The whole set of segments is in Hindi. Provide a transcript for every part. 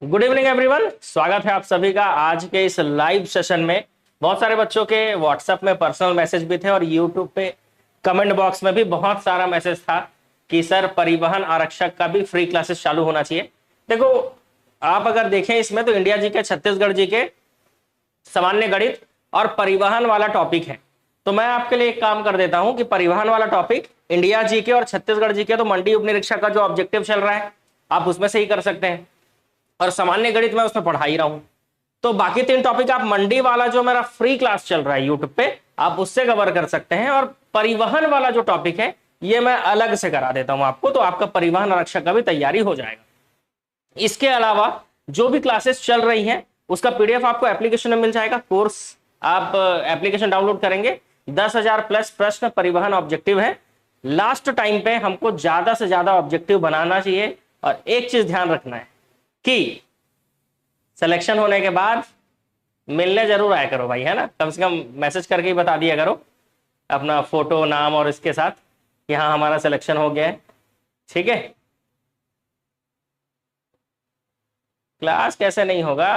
गुड इवनिंग एवरीवन, स्वागत है आप सभी का आज के इस लाइव सेशन में। बहुत सारे बच्चों के व्हाट्सएप में पर्सनल मैसेज भी थे और यूट्यूब पे कमेंट बॉक्स में भी बहुत सारा मैसेज था कि सर परिवहन आरक्षक का भी फ्री क्लासेस चालू होना चाहिए। देखो, आप अगर देखें इसमें तो इंडिया जी के, छत्तीसगढ़ जी के सामान्य गणित और परिवहन वाला टॉपिक है। तो मैं आपके लिए एक काम कर देता हूं कि परिवहन वाला टॉपिक इंडिया जी के और छत्तीसगढ़ जी के, तो मंडी उपनिरीक्षक का जो ऑब्जेक्टिव चल रहा है आप उसमें से ही कर सकते हैं और सामान्य गणित में उसमें पढ़ा ही रहा हूं। तो बाकी तीन टॉपिक आप मंडी वाला जो मेरा फ्री क्लास चल रहा है यूट्यूब पे, आप उससे कवर कर सकते हैं। और परिवहन वाला जो टॉपिक है ये मैं अलग से करा देता हूं आपको, तो आपका परिवहन आरक्षक का भी तैयारी हो जाएगा। इसके अलावा जो भी क्लासेस चल रही हैं उसका पीडीएफ आपको एप्लीकेशन में मिल जाएगा। कोर्स आप एप्लीकेशन डाउनलोड करेंगे, 10,000 प्लस प्रश्न परिवहन ऑब्जेक्टिव है। लास्ट टाइम पे हमको ज्यादा से ज्यादा ऑब्जेक्टिव बनाना चाहिए और एक चीज ध्यान रखना है कि सिलेक्शन होने के बाद मिलने जरूर आया करो भाई, है ना। कम से कम मैसेज करके ही बता दिया करो अपना फोटो, नाम और इसके साथ कि हाँ हमारा सिलेक्शन हो गया है, ठीक है। क्लास कैसे नहीं होगा,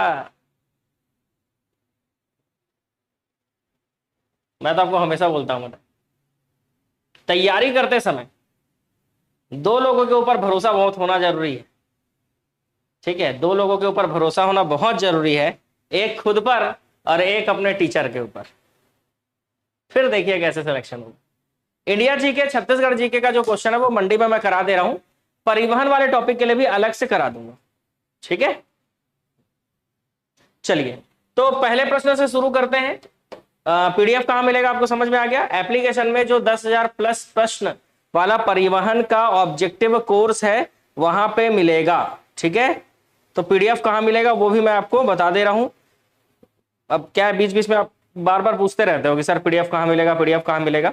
मैं तो आपको हमेशा बोलता हूं। तैयारी करते समय दो लोगों के ऊपर भरोसा बहुत होना जरूरी है, ठीक है। दो लोगों के ऊपर भरोसा होना बहुत जरूरी है, एक खुद पर और एक अपने टीचर के ऊपर। फिर देखिए कैसे सिलेक्शन होगा। इंडिया जीके, छत्तीसगढ़ जीके का जो क्वेश्चन है वो मंडी में मैं करा दे रहा हूं, परिवहन वाले टॉपिक के लिए भी अलग से करा दूंगा, ठीक है। चलिए, तो पहले प्रश्न से शुरू करते हैं। पीडीएफ कहां मिलेगा आपको समझ में आ गया। एप्लीकेशन में जो 10,000 प्लस प्रश्न वाला परिवहन का ऑब्जेक्टिव कोर्स है वहां पे मिलेगा, ठीक है। तो पीडीएफ कहां मिलेगा वो भी मैं आपको बता दे रहा हूं। अब क्या है, बीच बीच में आप बार बार पूछते रहते हो कि सर पीडीएफ कहां मिलेगा, पीडीएफ कहां मिलेगा,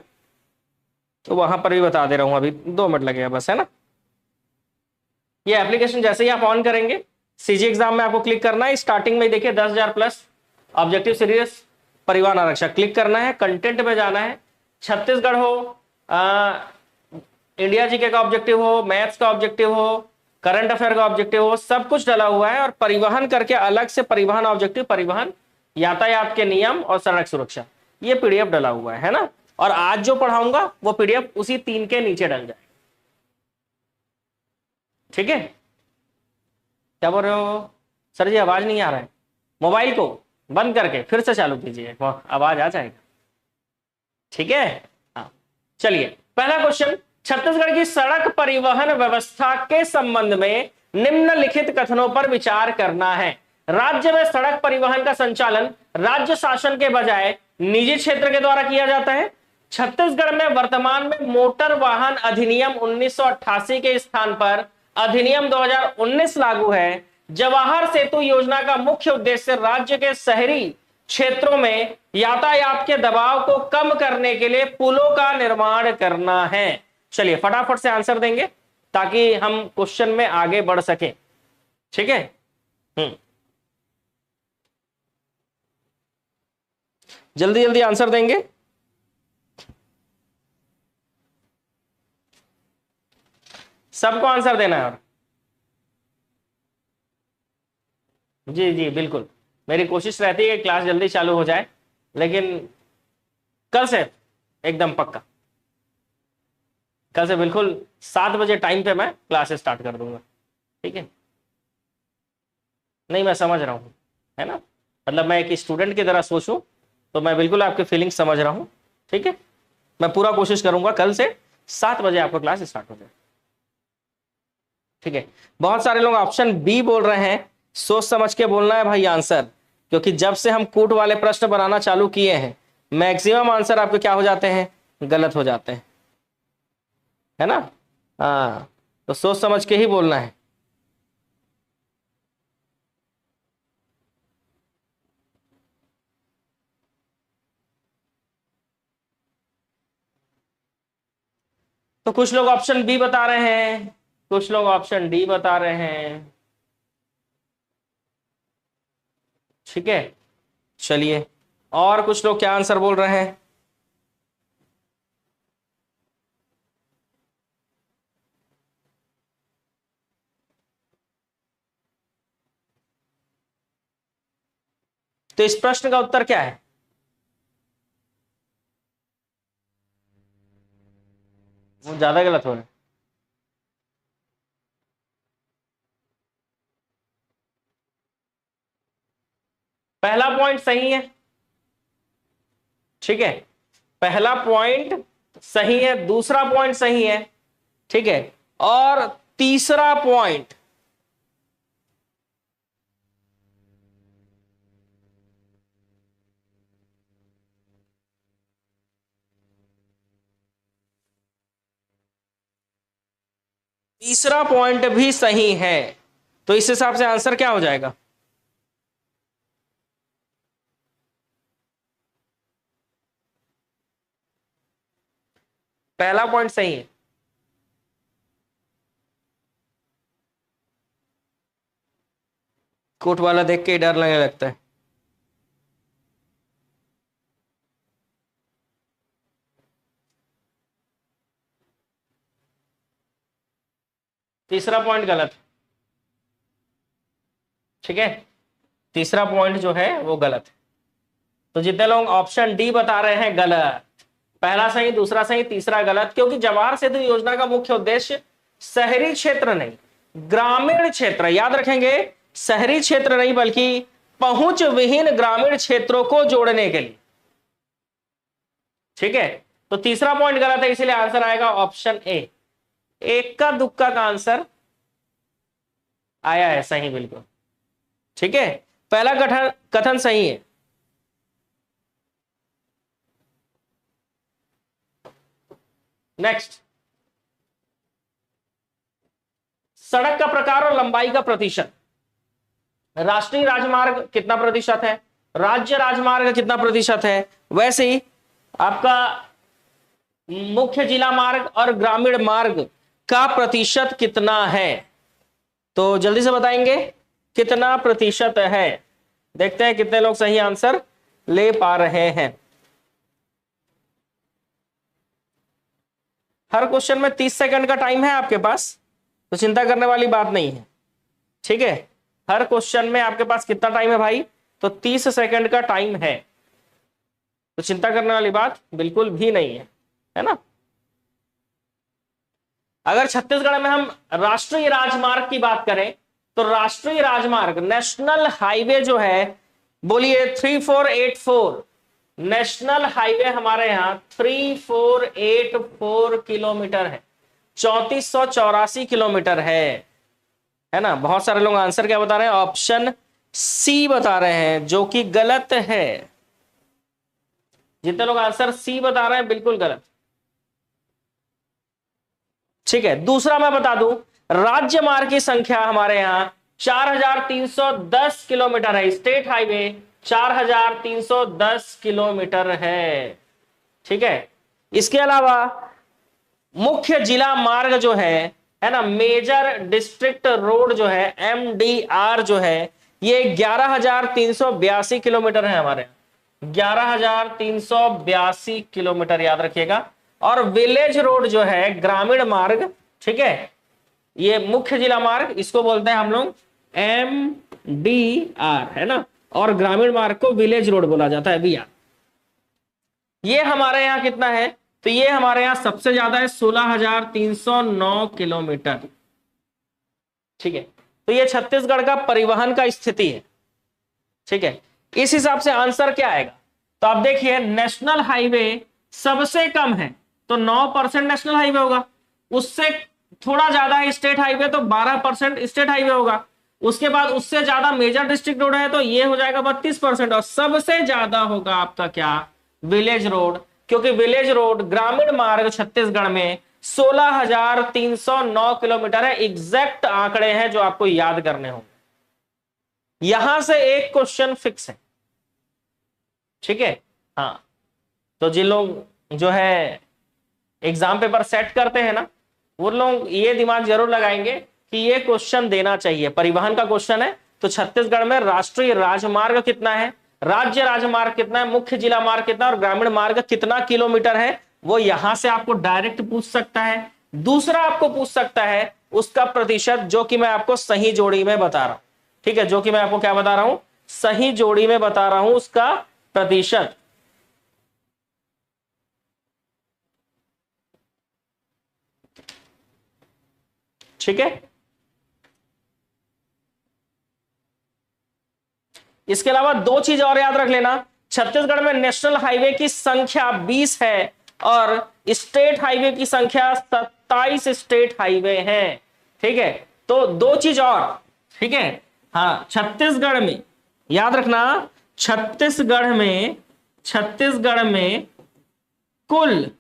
तो वहां पर भी बता दे रहा हूं। अभी 2 मिनट लगेगा बस, है ना। ये एप्लीकेशन जैसे ही आप ऑन करेंगे, सीजी एग्जाम में आपको क्लिक करना है। स्टार्टिंग में देखिए 10,000 प्लस ऑब्जेक्टिव सीरीज परिवहन आरक्षक क्लिक करना है, कंटेंट में जाना है। छत्तीसगढ़ हो, इंडिया जीके का ऑब्जेक्टिव हो, मैथ्स का ऑब्जेक्टिव हो, करंट अफेयर का ऑब्जेक्टिव हो, सब कुछ डला हुआ है। और परिवहन करके अलग से परिवहन ऑब्जेक्टिव, परिवहन, यातायात के नियम और सड़क सुरक्षा, ये पीडीएफ डला हुआ है ना। और आज जो पढ़ाऊंगा वो पीडीएफ उसी 3 के नीचे डल जाए, ठीक है। क्या बोल रहे हो सर जी, आवाज नहीं आ रहा है। मोबाइल को बंद करके फिर से चालू कीजिए, आवाज आ जाएगा, ठीक है। हाँ, चलिए पहला क्वेश्चन। छत्तीसगढ़ की सड़क परिवहन व्यवस्था के संबंध में निम्नलिखित कथनों पर विचार करना है। राज्य में सड़क परिवहन का संचालन राज्य शासन के बजाय निजी क्षेत्र के द्वारा किया जाता है। छत्तीसगढ़ में वर्तमान में मोटर वाहन अधिनियम 1988 के स्थान पर अधिनियम 2019 लागू है। जवाहर सेतु योजना का मुख्य उद्देश्य राज्य के शहरी क्षेत्रों में यातायात के दबाव को कम करने के लिए पुलों का निर्माण करना है। चलिए फटाफट से आंसर देंगे ताकि हम क्वेश्चन में आगे बढ़ सके, ठीक है। जल्दी जल्दी आंसर देंगे। सबको आंसर देना है। और जी जी बिल्कुल, मेरी कोशिश रहती है कि क्लास जल्दी चालू हो जाए, लेकिन कल से एकदम पक्का, कल से बिल्कुल 7 बजे टाइम पे मैं क्लास स्टार्ट कर दूंगा, ठीक है। नहीं मैं समझ रहा हूँ, है ना। मतलब मैं एक स्टूडेंट की तरह सोचूं तो मैं बिल्कुल आपके फीलिंग समझ रहा हूँ, ठीक है। मैं पूरा कोशिश करूंगा कल से 7 बजे आपको क्लास स्टार्ट हो जाए, ठीक है। बहुत सारे लोग ऑप्शन बी बोल रहे हैं, सोच समझ के बोलना है भाई आंसर, क्योंकि जब से हम कूट वाले प्रश्न बनाना चालू किए हैं मैक्सिमम आंसर आपके क्या हो जाते हैं, गलत हो जाते हैं, है ना। हाँ, तो सोच समझ के ही बोलना है। तो कुछ लोग ऑप्शन बी बता रहे हैं, कुछ लोग ऑप्शन डी बता रहे हैं, ठीक है। चलिए, और कुछ लोग क्या आंसर बोल रहे हैं। तो इस प्रश्न का उत्तर क्या है? वो ज्यादा गलत हो रहा है। पहला पॉइंट सही है, ठीक है, पहला पॉइंट सही है, दूसरा पॉइंट सही है, ठीक है, और तीसरा पॉइंट भी सही है। तो इस हिसाब से आंसर क्या हो जाएगा? पहला पॉइंट सही है। कोट वाला देख के डर लगने लगता है। तीसरा पॉइंट गलत, ठीक है, तीसरा पॉइंट जो है वो गलत है। तो जितने लोग ऑप्शन डी बता रहे हैं गलत, पहला सही, दूसरा सही, तीसरा गलत, क्योंकि जवाहर सेतु योजना का मुख्य उद्देश्य शहरी क्षेत्र नहीं, ग्रामीण क्षेत्र, याद रखेंगे, शहरी क्षेत्र नहीं बल्कि पहुंच विहीन ग्रामीण क्षेत्रों को जोड़ने के लिए, ठीक है। तो तीसरा पॉइंट गलत है, इसीलिए आंसर आएगा ऑप्शन ए। एक का दुक्का का आंसर आया है सही, बिल्कुल, ठीक है, पहला कथन सही है। नेक्स्ट, सड़क का प्रकार और लंबाई का प्रतिशत। राष्ट्रीय राजमार्ग कितना प्रतिशत है, राज्य राजमार्ग कितना प्रतिशत है, वैसे ही आपका मुख्य जिला मार्ग और ग्रामीण मार्ग का प्रतिशत कितना है। तो जल्दी से बताएंगे कितना प्रतिशत है। देखते हैं कितने लोग सही आंसर ले पा रहे हैं। हर क्वेश्चन में 30 सेकंड का टाइम है आपके पास, तो चिंता करने वाली बात नहीं है, ठीक है। हर क्वेश्चन में आपके पास कितना टाइम है भाई? तो 30 सेकंड का टाइम है, तो चिंता करने वाली बात बिल्कुल भी नहीं है ना। अगर छत्तीसगढ़ में हम राष्ट्रीय राजमार्ग की बात करें, तो राष्ट्रीय राजमार्ग, नेशनल हाईवे जो है, बोलिए 3484, नेशनल हाईवे हमारे यहां 3484 किलोमीटर है, 3484 किलोमीटर है ना। बहुत सारे लोग आंसर क्या बता रहे हैं? ऑप्शन सी बता रहे हैं, जो कि गलत है। जितने लोग आंसर सी बता रहे हैं बिल्कुल गलत, ठीक है। दूसरा मैं बता दूं, राज्य मार्ग की संख्या हमारे यहां 4310 किलोमीटर है, स्टेट हाईवे 4310 किलोमीटर है, ठीक है। इसके अलावा मुख्य जिला मार्ग जो है ना, मेजर डिस्ट्रिक्ट रोड जो है, MDR जो है, ये 11382 किलोमीटर है हमारे, 11382 किलोमीटर, याद रखिएगा। और विलेज रोड जो है, ग्रामीण मार्ग, ठीक है, ये मुख्य जिला मार्ग, इसको बोलते हैं हम लोग MDR, है ना, और ग्रामीण मार्ग को विलेज रोड बोला जाता है भैया। ये हमारे यहाँ कितना है? तो ये हमारे यहाँ सबसे ज्यादा है, 16309 किलोमीटर, ठीक है। तो ये छत्तीसगढ़ का परिवहन का स्थिति है, ठीक है। इस हिसाब से आंसर क्या आएगा? तो आप देखिए, नेशनल हाईवे सबसे कम है तो 9% नेशनल हाईवे होगा, उससे थोड़ा ज्यादा है स्टेट हाईवे तो 12% स्टेट हाईवे होगा, उसके बाद उससे ज्यादा मेजर डिस्ट्रिक्ट रोड है तो ये हो जाएगा 32%, और सबसे ज्यादा होगा आपका क्या? विलेज रोड, क्योंकि विलेज रोड, ग्रामीण मार्ग छत्तीसगढ़ में 16309 किलोमीटर है। एग्जैक्ट आंकड़े हैं जो आपको याद करने होंगे। यहां से एक क्वेश्चन फिक्स है, ठीक है, हाँ। तो जिन लोग जो है एग्जाम पेपर सेट करते हैं ना, वो लोग ये दिमाग जरूर लगाएंगे कि ये क्वेश्चन देना चाहिए, परिवहन का क्वेश्चन है, तो छत्तीसगढ़ में राष्ट्रीय राजमार्ग कितना है, राज्य राजमार्ग कितना है, मुख्य जिला मार्ग कितना और ग्रामीण मार्ग कितना किलोमीटर है, वो यहां से आपको डायरेक्ट पूछ सकता है। दूसरा आपको पूछ सकता है उसका प्रतिशत, जो कि मैं आपको सही जोड़ी में बता रहा हूं, ठीक है, जो कि मैं आपको क्या बता रहा हूं, सही जोड़ी में बता रहा हूं उसका प्रतिशत। ठीक है, इसके अलावा दो चीज और याद रख लेना। छत्तीसगढ़ में नेशनल हाईवे की संख्या 20 है और स्टेट हाईवे की संख्या 27 स्टेट हाईवे हैं। ठीक है, तो दो चीज और। ठीक है, हाँ, छत्तीसगढ़ में याद रखना, छत्तीसगढ़ में कुल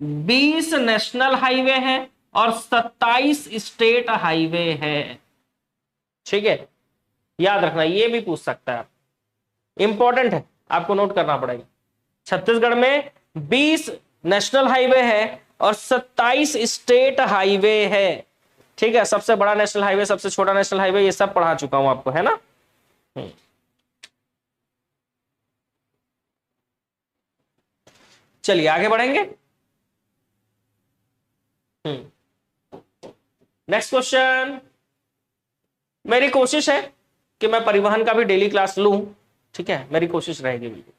20 नेशनल हाईवे हैं और 27 स्टेट हाईवे है। ठीक है, याद रखना, ये भी पूछ सकता है, इंपॉर्टेंट है, आपको नोट करना पड़ेगा। छत्तीसगढ़ में 20 नेशनल हाईवे है और 27 स्टेट हाईवे है। ठीक है, सबसे बड़ा नेशनल हाईवे, सबसे छोटा नेशनल हाईवे, ये सब पढ़ा चुका हूं आपको, है ना। चलिए आगे बढ़ेंगे। Next question. मेरी कोशिश है कि मैं परिवहन का भी डेली क्लास लूं। ठीक है, मेरी कोशिश रहेगी बिल्कुल।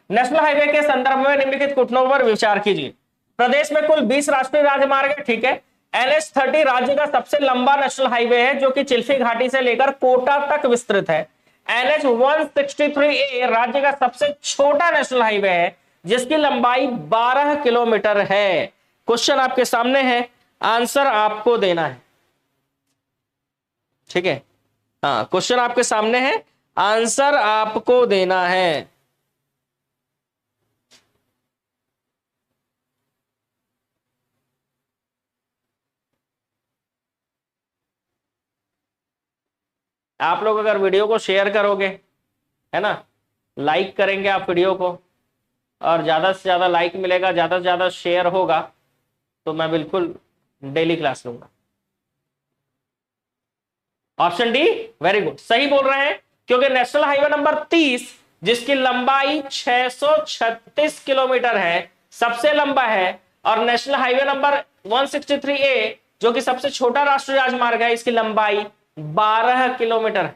नेशनल हाईवे के संदर्भ में निम्नलिखित घटनाओं पर विचार कीजिए। प्रदेश में कुल 20 राष्ट्रीय राजमार्ग है। ठीक है, NH30 राज्य का सबसे लंबा नेशनल हाईवे है जो कि चिल्फी घाटी से लेकर कोटा तक विस्तृत है। NH163A राज्य का सबसे छोटा नेशनल हाईवे है जिसकी लंबाई 12 किलोमीटर है। क्वेश्चन आपके सामने है, आंसर आपको देना है। ठीक है, हाँ, क्वेश्चन आपके सामने है, आंसर आपको देना है। आप लोग अगर वीडियो को शेयर करोगे, है ना, लाइक करेंगे आप वीडियो को, और ज्यादा से ज्यादा लाइक मिलेगा, ज्यादा से ज्यादा शेयर होगा, तो मैं बिल्कुल डेली क्लास लूंगा। ऑप्शन डी, वेरी गुड, सही बोल रहे हैं, क्योंकि नेशनल हाईवे नंबर 30 जिसकी लंबाई 636 किलोमीटर है, सबसे लंबा है, और नेशनल हाईवे नंबर 163A जो कि सबसे छोटा राष्ट्रीय राजमार्ग है, इसकी लंबाई 12 किलोमीटर है।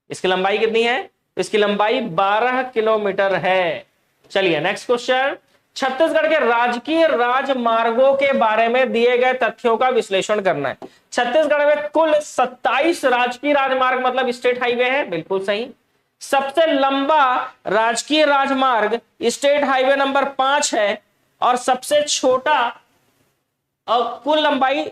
इसकी लंबाई कितनी है? इसकी लंबाई 12 किलोमीटर है। चलिए नेक्स्ट क्वेश्चन। छत्तीसगढ़ के राजकीय राजमार्गों के बारे में दिए गए तथ्यों का विश्लेषण करना है। छत्तीसगढ़ में कुल 27 राजकीय राजमार्ग मतलब स्टेट हाईवे है, बिल्कुल सही। सबसे लंबा राजकीय राजमार्ग स्टेट हाईवे नंबर 5 है और सबसे छोटा और कुल लंबाई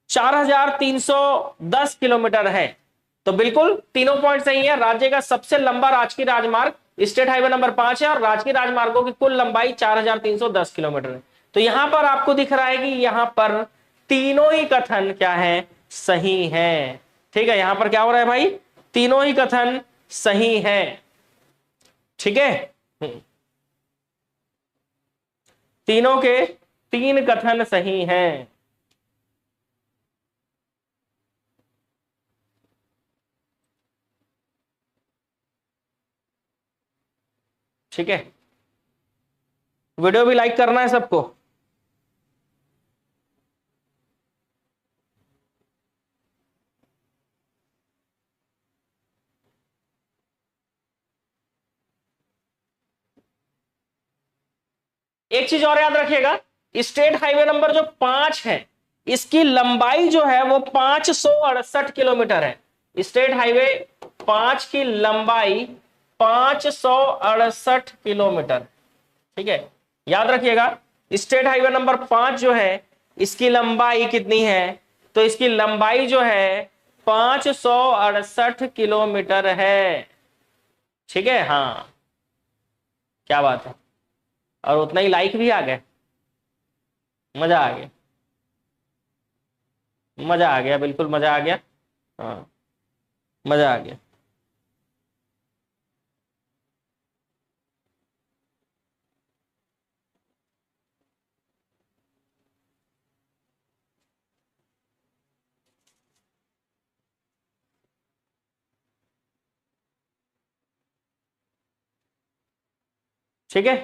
4310 किलोमीटर है। तो बिल्कुल तीनों पॉइंट सही है। राज्य का सबसे लंबा राजकीय राजमार्ग स्टेट हाईवे नंबर 5 है और राजकीय राजमार्गों की कुल लंबाई 4310 किलोमीटर है। तो यहां पर आपको दिख रहा है कि यहां पर तीनों ही कथन क्या है? सही है। ठीक है, यहां पर क्या हो रहा है भाई? तीनों ही कथन सही है। ठीक है, तीनों के तीन कथन सही हैं। ठीक है, वीडियो भी लाइक करना है सबको। एक चीज और याद रखिएगा, स्टेट हाईवे नंबर जो 5 है इसकी लंबाई जो है वो 568 किलोमीटर है। स्टेट हाईवे 5 की लंबाई 568 किलोमीटर। ठीक है, याद रखिएगा, स्टेट हाईवे नंबर 5 जो है इसकी लंबाई कितनी है? तो इसकी लंबाई जो है 568 किलोमीटर है। ठीक है, हाँ, क्या बात है। और उतना ही लाइक भी आ गए, मजा आ गया, मजा आ गया, बिल्कुल मजा आ गया। हाँ, मजा आ गया। ठीक है,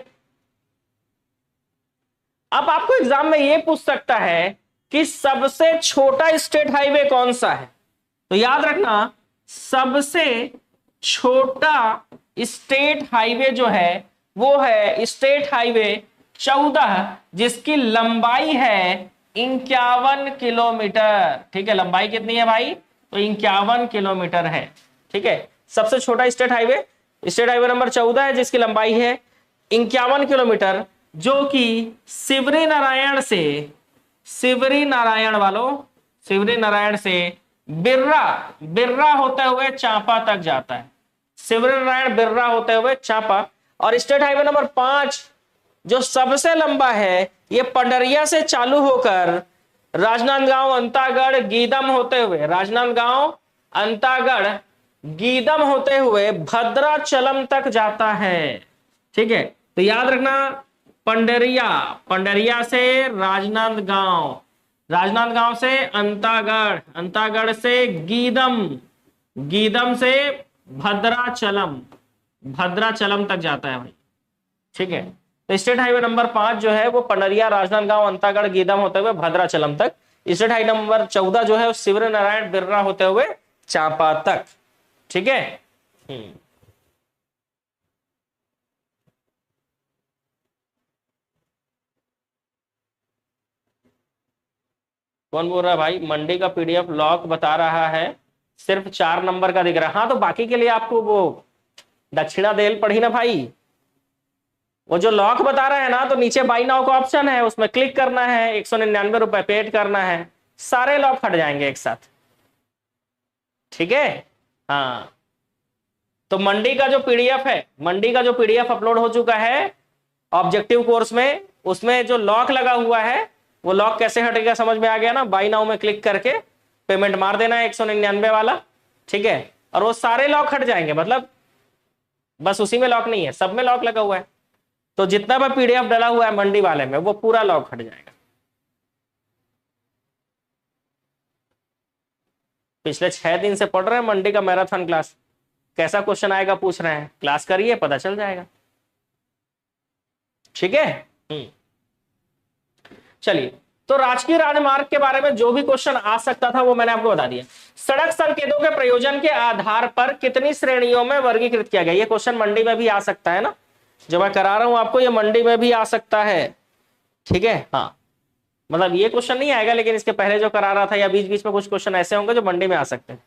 अब आपको एग्जाम में ये पूछ सकता है कि सबसे छोटा स्टेट हाईवे कौन सा है। तो तो याद रखना सबसे छोटा स्टेट हाईवे जो है वो है स्टेट हाईवे 14, जिसकी लंबाई है 51 किलोमीटर। ठीक है, लंबाई कितनी है भाई? तो 51 किलोमीटर है। ठीक है, सबसे छोटा स्टेट हाईवे नंबर 14 है, जिसकी लंबाई है 51 किलोमीटर, जो कि सिवरी नारायण से बिर्रा होते हुए चांपा तक जाता है। सिवरी नारायण बिर्रा होते हुए चांपा। और स्टेट हाईवे नंबर 5 जो सबसे लंबा है, ये पंडरिया से चालू होकर राजनांदगांव अंतागढ़ गीदम होते हुए भद्राचलम तक जाता है। ठीक है, तो याद रखना पंडरिया से राजनांदगांव से अंतागढ़ से गीदम से भद्राचलम तक जाता है भाई। ठीक है, तो स्टेट हाईवे नंबर 5 जो है वो पंडरिया, राजनांदगांव, अंतागढ़, गीदम होते हुए भद्राचलम तक। स्टेट हाईवे नंबर 14 जो है वो सिवरी नारायण बिर्रा होते हुए चांपा तक। ठीक है। कौन बोल रहा है भाई? मंडी का पीडीएफ लॉक बता रहा है, सिर्फ 4 नंबर का दिख रहा है। हाँ, तो बाकी के लिए आपको वो दक्षिणा देल पढ़ी ना भाई, वो जो लॉक बता रहा है ना, तो नीचे बाई नाउ का ऑप्शन है, उसमें क्लिक करना है, 199 रुपए पेड करना है, सारे लॉक हट जाएंगे एक साथ। ठीक है। हाँ, तो मंडी का जो पीडीएफ अपलोड हो चुका है ऑब्जेक्टिव कोर्स में, उसमें जो लॉक लगा हुआ है वो लॉक कैसे हटेगा समझ में आ गया ना? बाई नाउ में क्लिक करके पेमेंट मार देना है 199 वाला। ठीक है, और वो सारे लॉक हट जाएंगे, मतलब बस उसी में लॉक नहीं है, सब में लॉक लगा हुआ है। तो जितना भी पीडीएफ डाला हुआ है मंडी वाले में वो पूरा लॉक हट जाएगा। पिछले 6 दिन से पढ़ रहे हैं मंडी का मैराथन क्लास, कैसा क्वेश्चन आएगा पूछ रहे हैं, क्लास करिए पता चल जाएगा। ठीक है। चलिए, तो राजकीय राजमार्ग के बारे में जो भी क्वेश्चन आ सकता था वो मैंने आपको बता दिया। सड़क संकेतों के प्रयोजन के आधार पर कितनी श्रेणियों में वर्गीकृत किया गया? ये क्वेश्चन मंडी में भी आ सकता है ना, जो मैं करा रहा हूं आपको, ये मंडी में भी आ सकता है। ठीक है। हाँ, मतलब ये क्वेश्चन नहीं आएगा, लेकिन इसके पहले जो करा रहा था या बीच बीच में कुछ क्वेश्चन ऐसे होंगे जो मंडी में आ सकते हैं।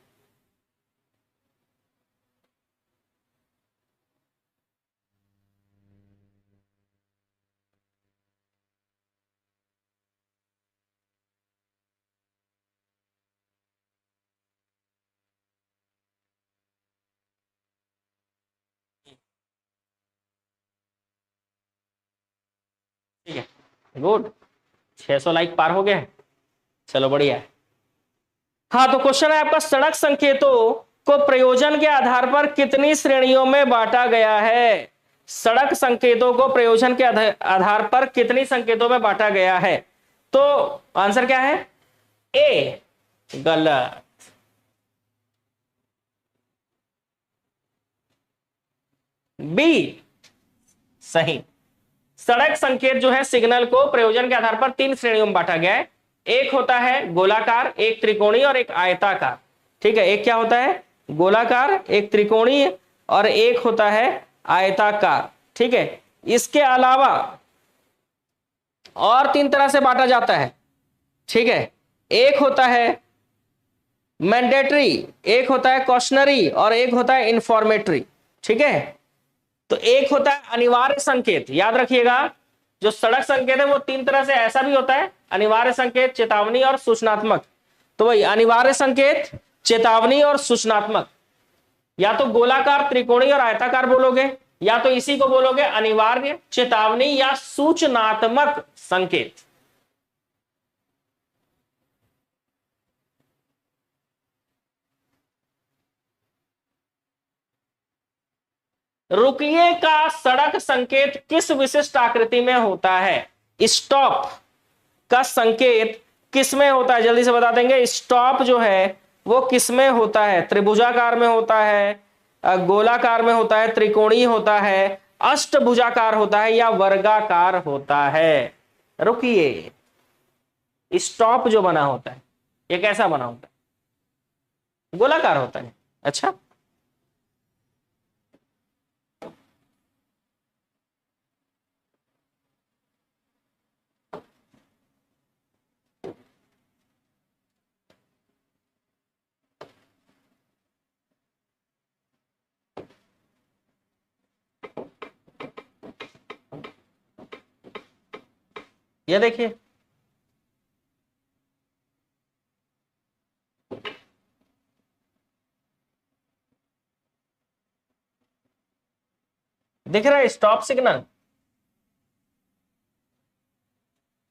ठीक है, गुड, 600 लाइक पार हो गए, चलो बढ़िया है। हाँ, तो क्वेश्चन है आपका, सड़क संकेतों को प्रयोजन के आधार पर कितनी श्रेणियों में बांटा गया है? सड़क संकेतों को प्रयोजन के आधार पर कितनी संकेतों में बांटा गया है? तो आंसर क्या है? ए गलत। बी सही। सड़क संकेत जो है सिग्नल को प्रयोजन के आधार पर 3 श्रेणियों में बांटा गया है। एक होता है गोलाकार, एक त्रिकोणीय और एक आयताकार। ठीक है, एक क्या होता है? गोलाकार, एक त्रिकोणीय और एक होता है आयताकार। ठीक है, इसके अलावा और 3 तरह से बांटा जाता है। ठीक है, एक होता है मैंडेटरी, एक होता है कॉशनरी और एक होता है इंफॉर्मेटरी। ठीक है, तो एक होता है अनिवार्य संकेत, याद रखिएगा, जो सड़क संकेत है वो 3 तरह से ऐसा भी होता है, अनिवार्य संकेत, चेतावनी और सूचनात्मक। तो वही अनिवार्य संकेत, चेतावनी और सूचनात्मक, या तो गोलाकार, त्रिकोणीय और आयताकार बोलोगे, या तो इसी को बोलोगे अनिवार्य, चेतावनी या सूचनात्मक संकेत। रुकिए का सड़क संकेत किस विशिष्ट आकृति में होता है? स्टॉप का संकेत किस में होता है? जल्दी से बता देंगे। स्टॉप जो है वो किस में होता है? त्रिभुजाकार में होता है, गोलाकार में होता है, त्रिकोणीय होता है, अष्टभुजाकार होता है या वर्गाकार होता है? रुकिए, स्टॉप जो बना होता है ये कैसा बना होता है? गोलाकार होता है। अच्छा, ये देखिए, दिख रहा है स्टॉप सिग्नल,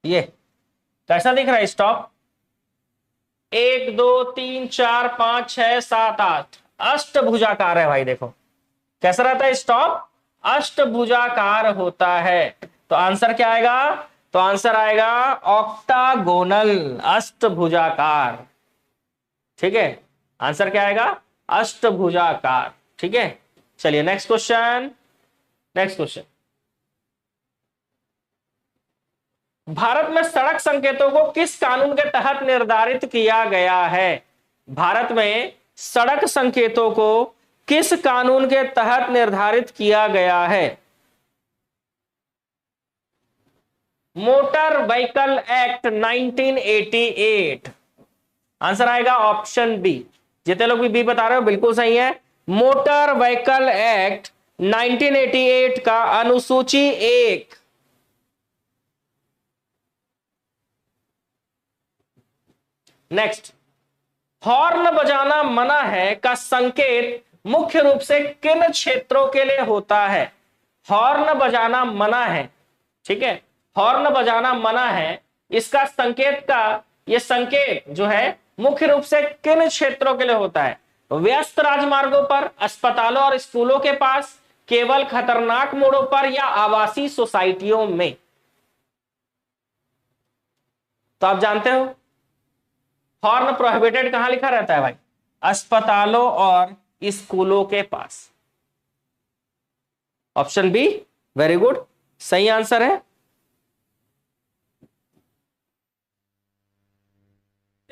ये कैसा दिख रहा है स्टॉप? 1 2 3 4 5 6 7 8, अष्टभुजाकार है भाई, देखो कैसा रहता है स्टॉप, अष्टभुजाकार होता है। तो आंसर क्या आएगा? तो आंसर आएगा ऑक्टागोनल, अष्टभुजाकार। ठीक है, आंसर क्या आएगा? अष्टभुजाकार। ठीक है, चलिए next question. Next question, Bharat में सड़क संकेतों को किस कानून के तहत निर्धारित किया गया है? भारत में सड़क संकेतों को किस कानून के तहत निर्धारित किया गया है? Motor vehicle act 1988। आंसर आएगा ऑप्शन बी। जितने लोग भी बी बता रहे हो बिल्कुल सही है। मोटर व्हीकल एक्ट 1988 का अनुसूची 1। नेक्स्ट, हॉर्न बजाना मना है का संकेत मुख्य रूप से किन क्षेत्रों के लिए होता है? हॉर्न बजाना मना है, ठीक है, हॉर्न बजाना मना है, इसका संकेत का, यह संकेत जो है मुख्य रूप से किन क्षेत्रों के लिए होता है? व्यस्त राजमार्गों पर, अस्पतालों और स्कूलों के पास, केवल खतरनाक मोड़ों पर, या आवासीय सोसाइटियों में? तो आप जानते हो हॉर्न प्रोहिबिटेड कहां लिखा रहता है भाई? अस्पतालों और स्कूलों के पास। ऑप्शन बी, वेरी गुड, सही आंसर है।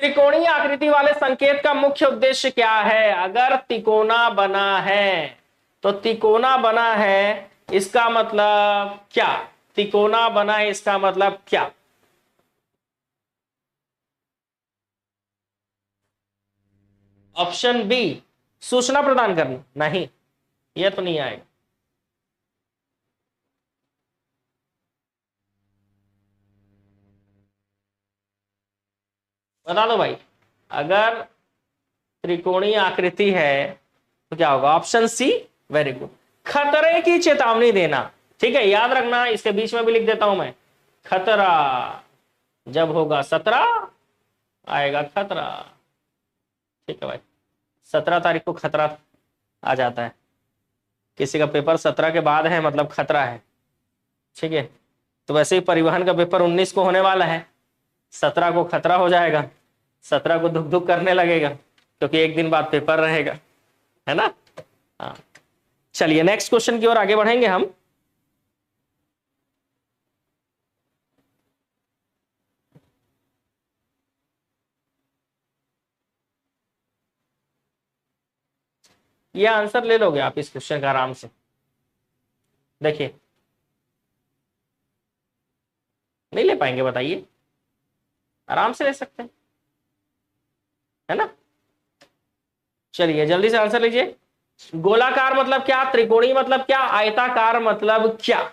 त्रिकोणीय आकृति वाले संकेत का मुख्य उद्देश्य क्या है? अगर तिकोना बना है, तो तिकोना बना है इसका मतलब क्या? तिकोना बना है इसका मतलब क्या? ऑप्शन बी, सूचना प्रदान करनी। नहीं, यह तो नहीं आएगा। बता दो भाई, अगर त्रिकोणीय आकृति है तो क्या होगा? ऑप्शन सी, वेरी गुड, खतरे की चेतावनी देना। ठीक है, याद रखना, इसके बीच में भी लिख देता हूं मैं, खतरा जब होगा 17 आएगा खतरा। ठीक है भाई, 17 तारीख को खतरा आ जाता है, किसी का पेपर 17 के बाद है मतलब खतरा है। ठीक है, तो वैसे ही परिवहन का पेपर 19 को होने वाला है, 17 को खतरा हो जाएगा, 17 को धुक धुक करने लगेगा, क्योंकि एक दिन बाद पेपर रहेगा, है ना? हाँ, चलिए नेक्स्ट क्वेश्चन की ओर आगे बढ़ेंगे हम। ये आंसर ले लोगे आप इस क्वेश्चन का आराम से? देखिए, नहीं ले पाएंगे बताइए? आराम से ले सकते हैं, है ना? चलिए जल्दी से आंसर लीजिए। गोलाकार मतलब क्या? त्रिकोणीय मतलब क्या? आयताकार मतलब क्या?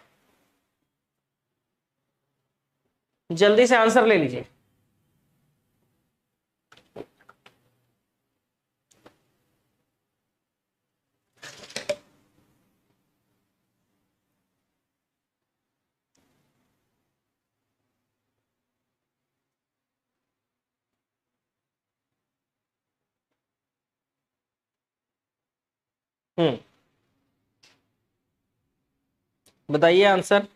जल्दी से आंसर ले लीजिए। बताइए आंसर,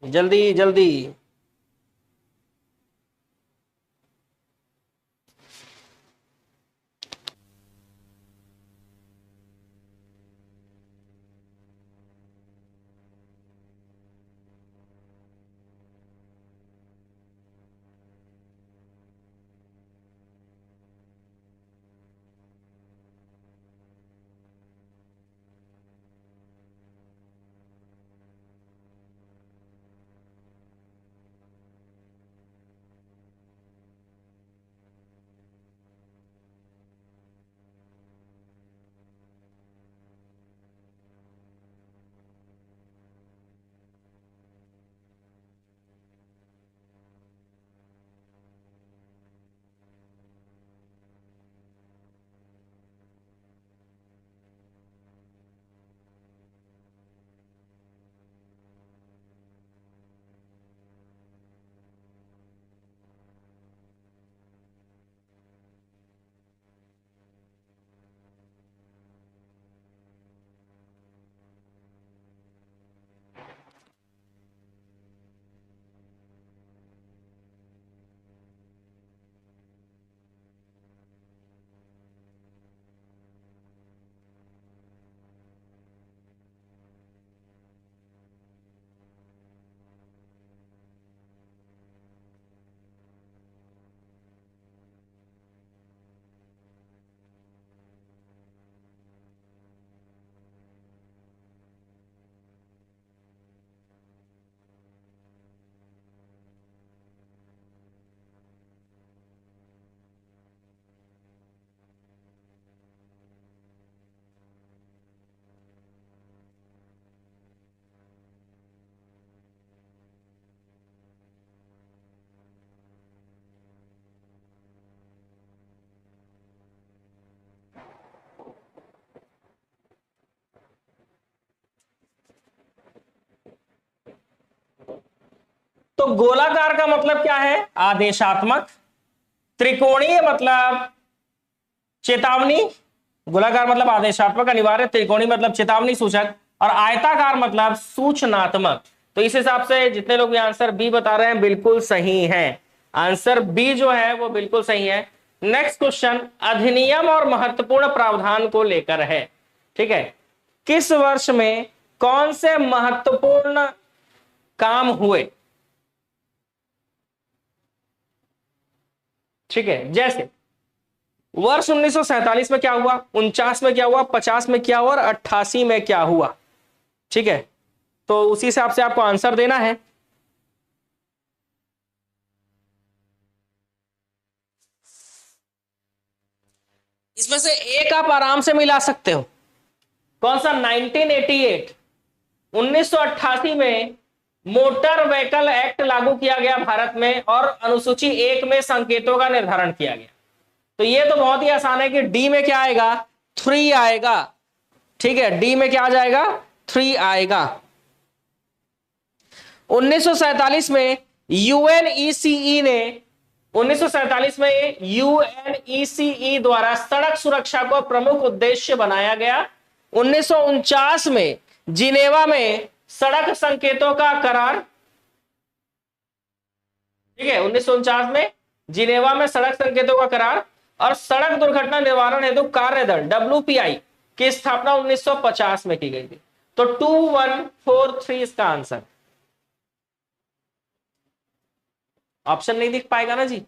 जल्दी जल्दी। तो गोलाकार का मतलब क्या है? आदेशात्मक। त्रिकोणीय मतलब चेतावनी, गोलाकार मतलब आदेशात्मक अनिवार्य, त्रिकोणीय मतलब चेतावनी सूचक, और आयताकार मतलब सूचनात्मक। तो इस हिसाब से जितने लोग भी आंसर बी बता रहे हैं बिल्कुल सही है। आंसर बी जो है वो बिल्कुल सही है। नेक्स्ट क्वेश्चन अधिनियम और महत्वपूर्ण प्रावधान को लेकर है। ठीक है, किस वर्ष में कौन से महत्वपूर्ण काम हुए? ठीक है, जैसे वर्ष 1947 में क्या हुआ, 49 में क्या हुआ, 50 में क्या हुआ और 88 में क्या हुआ। ठीक है, तो उसी हिसाब से आपको आंसर देना है। इसमें से एक आप आराम से मिला सकते हो। कौन सा? 1988, 1988 में मोटर व्हीकल एक्ट लागू किया गया भारत में और अनुसूची 1 में संकेतों का निर्धारण किया गया। तो ये तो बहुत ही आसान है कि डी में क्या आएगा? 3 आएगा। ठीक है, डी में क्या आ जाएगा? 3 आएगा। 1947 में यूएनईसीई ने 1947 में यूएनईसीई द्वारा सड़क सुरक्षा को प्रमुख उद्देश्य बनाया गया। 1949 में जिनेवा में सड़क संकेतों का करार। ठीक है, 1949 में जिनेवा में सड़क संकेतों का करार और सड़क दुर्घटना निवारण हेतु कार्यदल डब्ल्यूपीआई की स्थापना 1950 में की गई थी। तो 2143 इसका आंसर। ऑप्शन नहीं दिख पाएगा ना जी,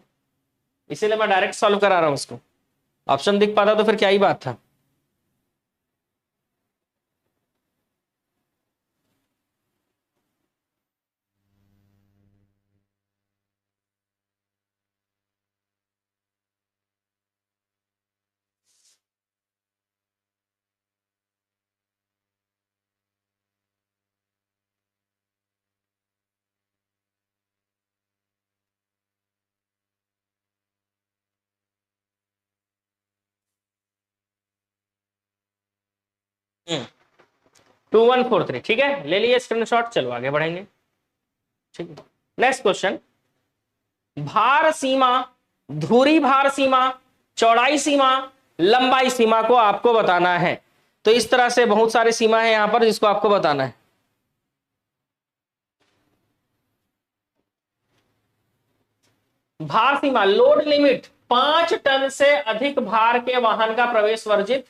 इसीलिए मैं डायरेक्ट सॉल्व करा रहा हूं उसको। ऑप्शन दिख पाता तो फिर क्या ही बात था। हम्म 2143 ठीक है, ले लिए स्क्रीनशॉट। चलो आगे बढ़ेंगे। ठीक है, नेक्स्ट क्वेश्चन। भार सीमा, धुरी भार सीमा, चौड़ाई सीमा, लंबाई सीमा को आपको बताना है। तो इस तरह से बहुत सारी सीमा है यहां पर जिसको आपको बताना है। भार सीमा, लोड लिमिट 5 टन से अधिक भार के वाहन का प्रवेश वर्जित,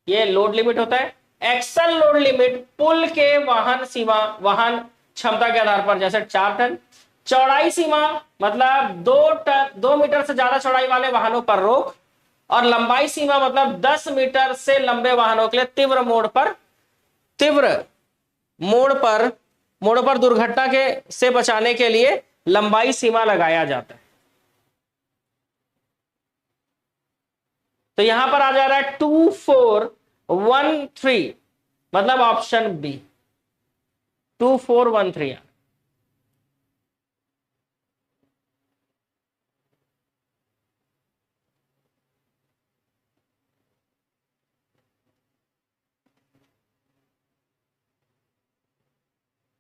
ये लोड लिमिट होता है। एक्सल लोड लिमिट पुल के वाहन सीमा, वाहन क्षमता के आधार पर, जैसे 4 टन। चौड़ाई सीमा मतलब 2 मीटर से ज्यादा चौड़ाई वाले वाहनों पर रोक। और लंबाई सीमा मतलब 10 मीटर से लंबे वाहनों के लिए तीव्र मोड़ पर दुर्घटना के से बचाने के लिए लंबाई सीमा लगाया जाता है। तो यहां पर आ जा रहा है 2413, मतलब ऑप्शन बी 2413।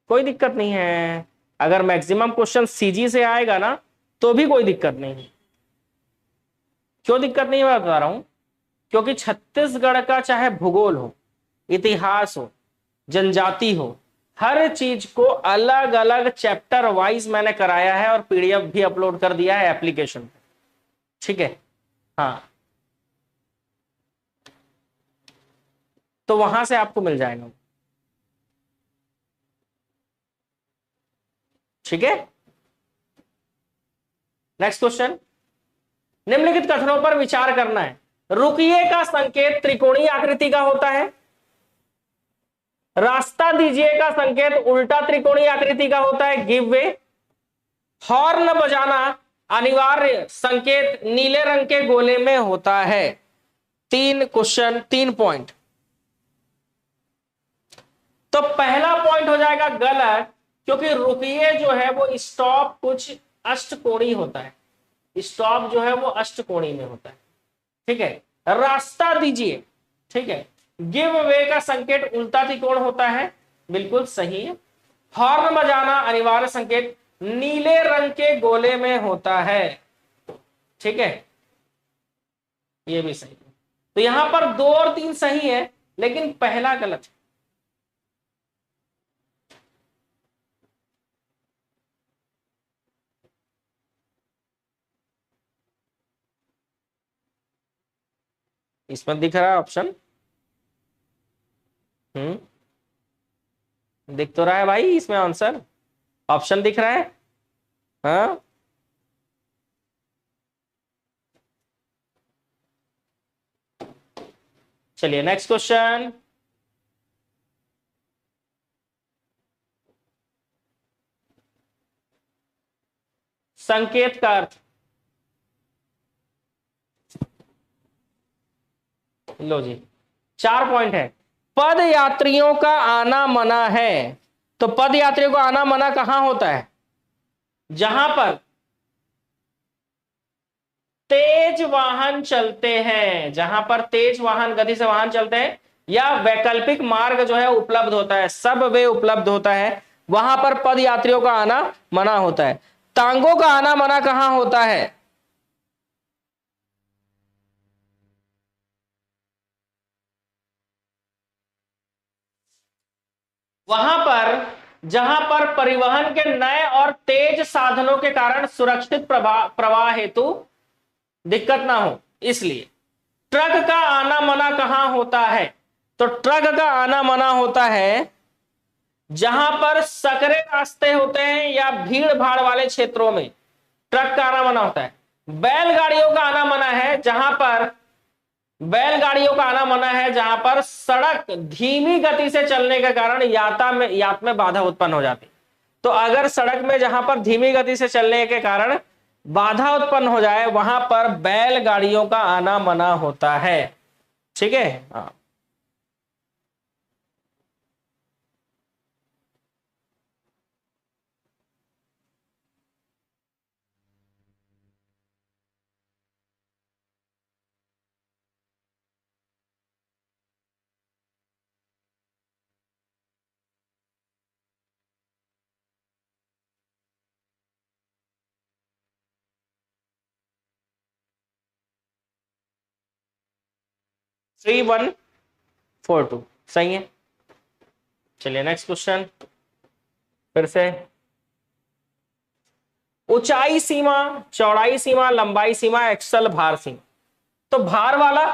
कोई दिक्कत नहीं है, अगर मैक्सिमम क्वेश्चन सीजी से आएगा ना तो भी कोई दिक्कत नहीं है। क्यों दिक्कत नहीं है मैं बता रहा हूं, क्योंकि छत्तीसगढ़ का चाहे भूगोल हो, इतिहास हो, जनजाति हो, हर चीज को अलग अलग चैप्टर वाइज मैंने कराया है और पीडीएफ भी अपलोड कर दिया है एप्लीकेशन पे। ठीक है, हाँ, तो वहां से आपको मिल जाएगा। ठीक है, नेक्स्ट क्वेश्चन। निम्नलिखित कथनों पर विचार करना है। रुकिए का संकेत त्रिकोणीय आकृति का होता है। रास्ता दीजिए का संकेत उल्टा त्रिकोणीय आकृति का होता है, गिव वे। हॉर्न बजाना अनिवार्य संकेत नीले रंग के गोले में होता है। 3 क्वेश्चन 3 पॉइंट। तो पहला पॉइंट हो जाएगा गलत, क्योंकि रुकिए जो है वो स्टॉप कुछ अष्टकोणीय होता है। स्टॉप जो है वो अष्टकोणीय में होता है। ठीक है, रास्ता दीजिए, ठीक है, गिव वे का संकेत उल्टा त्रिकोण होता है, बिल्कुल सही है। हॉर्न बजाना अनिवार्य संकेत नीले रंग के गोले में होता है। ठीक है, ये भी सही है। तो यहां पर 2 और 3 सही है, लेकिन पहला गलत है। इसमें दिख रहा है ऑप्शन? दिख तो रहा है भाई, इसमें आंसर ऑप्शन दिख रहा है। हाँ, चलिए नेक्स्ट क्वेश्चन। संकेत का अर्थ। लो जी, 4 पॉइंट है। पद यात्रियों का आना मना है। तो पद यात्रियों का आना मना कहां होता है? जहां पर तेज वाहन चलते हैं, जहां पर तेज वाहन, गति से वाहन चलते हैं, या वैकल्पिक मार्ग जो है उपलब्ध होता है, सब वे उपलब्ध होता है, वहां पर पद यात्रियों का आना मना होता है। तांगों का आना मना कहां होता है? वहां पर जहां पर परिवहन के नए और तेज साधनों के कारण सुरक्षित प्रवाह हेतु दिक्कत ना हो, इसलिए। ट्रक का आना मना कहां होता है? तो ट्रक का आना मना होता है जहां पर सकरे रास्ते होते हैं या भीड़ भाड़ वाले क्षेत्रों में ट्रक का आना मना होता है। बैलगाड़ियों का आना मना है जहां पर बैलगाड़ियों का आना मना है जहां पर सड़क धीमी गति से चलने के कारण यात में बाधा उत्पन्न हो जाती। तो अगर सड़क में जहां पर धीमी गति से चलने के कारण बाधा उत्पन्न हो जाए, वहां पर बैलगाड़ियों का आना मना होता है। ठीक है, हाँ। 3142 सही है। चलिए नेक्स्ट क्वेश्चन। फिर से ऊंचाई सीमा, चौड़ाई सीमा, लंबाई सीमा, एक्सल भार सीमा। तो भार वाला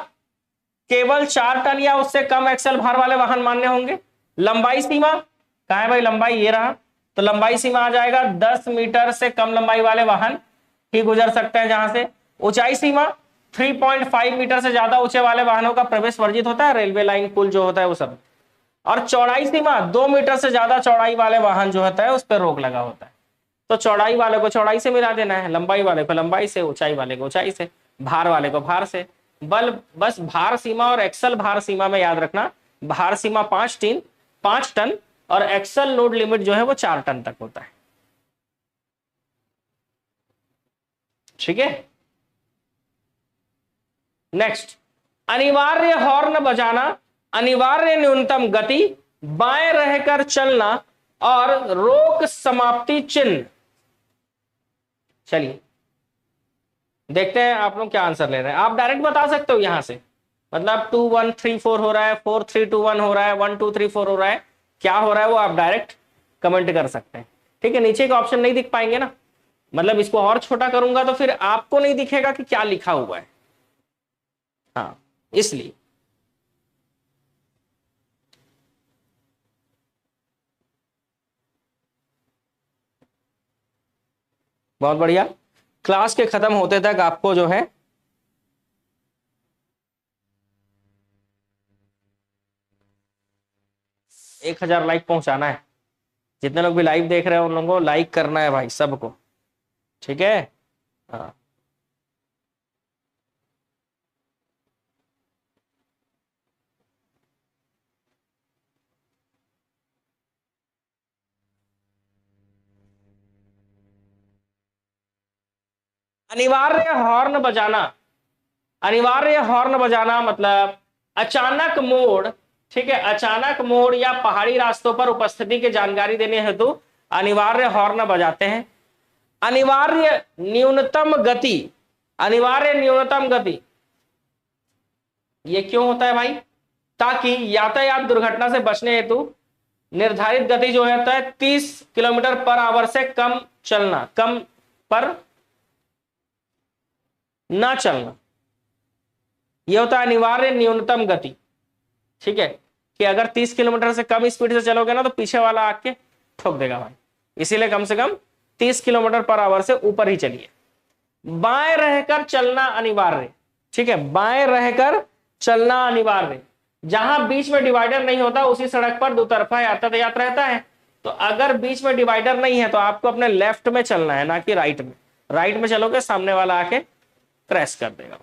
केवल 4 टन या उससे कम एक्सल भार वाले वाहन मान्य होंगे। लंबाई सीमा कहां है भाई? लंबाई ये रहा। तो लंबाई सीमा आ जाएगा 10 मीटर से कम लंबाई वाले वाहन ही गुजर सकते हैं जहां से। ऊंचाई सीमा 3.5 मीटर से ज्यादा ऊंचे वाले वाहनों का प्रवेश वर्जित होता है, रेलवे लाइन, पुल जो होता है वो सब। और चौड़ाई सीमा 2 मीटर से ज्यादा चौड़ाई वाले वाहन जो होता है उस पर रोक लगा होता है। तो चौड़ाई वाले को चौड़ाई से मिला देना है, लंबाई वाले को लंबाई से, ऊंचाई वाले को ऊंचाई से, भार वाले को भार से। बस भार सीमा और एक्सल भार सीमा में याद रखना, भार सीमा 5 टन और एक्सल लोड लिमिट जो है वो 4 टन तक होता है। ठीक है, नेक्स्ट। अनिवार्य हॉर्न बजाना, अनिवार्य न्यूनतम गति, बाएं रहकर चलना और रोक समाप्ति चिन्ह। चलिए देखते हैं आप लोग क्या आंसर ले रहे हैं। आप डायरेक्ट बता सकते हो यहां से, मतलब 2 1 3 4 हो रहा है, 4 3 2 1 हो रहा है, 1 2 3 4 हो रहा है, क्या हो रहा है वो आप डायरेक्ट कमेंट कर सकते हैं। ठीक है, नीचे का ऑप्शन नहीं दिख पाएंगे ना, मतलब इसको और छोटा करूंगा तो फिर आपको नहीं दिखेगा कि क्या लिखा हुआ है। हाँ, इसलिए। बहुत बढ़िया। क्लास के खत्म होते तक आपको जो है 1000 लाइक पहुंचाना है। जितने लोग भी लाइव देख रहे हैं उन लोगों को लाइक करना है भाई, सबको। ठीक है, हाँ। अनिवार्य हॉर्न बजाना, अनिवार्य हॉर्न बजाना मतलब अचानक मोड़। ठीक है, अचानक मोड़ या पहाड़ी रास्तों पर उपस्थिति की जानकारी देने हेतु अनिवार्य हॉर्न बजाते हैं। अनिवार्य न्यूनतम गति, अनिवार्य न्यूनतम गति ये क्यों होता है भाई? ताकि यातायात दुर्घटना से बचने हेतु निर्धारित गति जो होता है 30 किलोमीटर पर आवर से कम चलना, कम पर ना चलना, यह होता है अनिवार्य न्यूनतम गति। ठीक है, कि अगर 30 किलोमीटर से कम स्पीड से चलोगे ना तो पीछे वाला आके ठोक देगा भाई, इसीलिए कम से कम 30 किलोमीटर पर आवर से ऊपर ही चलिए। बाएं रहकर चलना अनिवार्य। ठीक है, बाएं रहकर चलना अनिवार्य। जहां बीच में डिवाइडर नहीं होता उसी सड़क पर दुतरफा यातायात रहता है। तो अगर बीच में डिवाइडर नहीं है तो आपको अपने लेफ्ट में चलना है, ना कि राइट में। राइट में चलोगे सामने वाला आके क्रैश कर देगा।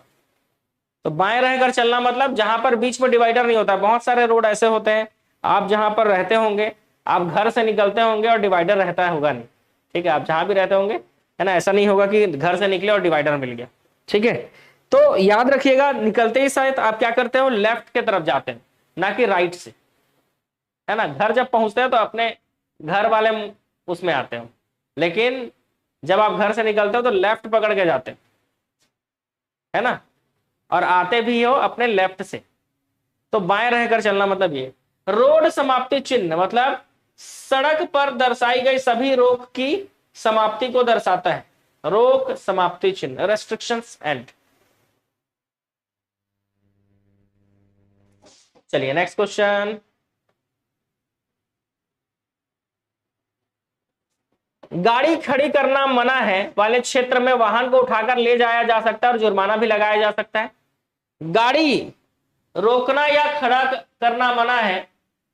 तो बाएं रहकर चलना मतलब जहां पर बीच में डिवाइडर नहीं होता। बहुत सारे रोड ऐसे होते हैं, आप जहां पर रहते होंगे, आप घर से निकलते होंगे और डिवाइडर रहता होगा नहीं। ठीक है, आप जहां भी रहते होंगे, है ना, ऐसा नहीं होगा कि घर से निकले और डिवाइडर मिल गया। ठीक है, तो याद रखिएगा, निकलते ही शायद आप क्या करते हो, लेफ्ट की तरफ जाते हैं, ना कि राइट से, है ना। घर जब पहुंचते हैं तो अपने घर वाले उसमें आते हो, लेकिन जब आप घर से निकलते हो तो लेफ्ट पकड़ के जाते हो, है ना, और आते भी हो अपने लेफ्ट से। तो बाएं रहकर चलना मतलब ये। रोड समाप्ति चिन्ह मतलब सड़क पर दर्शाई गई सभी रोक की समाप्ति को दर्शाता है। रोक समाप्ति चिन्ह, रेस्ट्रिक्शंस एंड। चलिए नेक्स्ट क्वेश्चन। गाड़ी खड़ी करना मना है वाले क्षेत्र में वाहन को उठाकर ले जाया जा सकता है और जुर्माना भी लगाया जा सकता है। गाड़ी रोकना या खड़ा करना मना है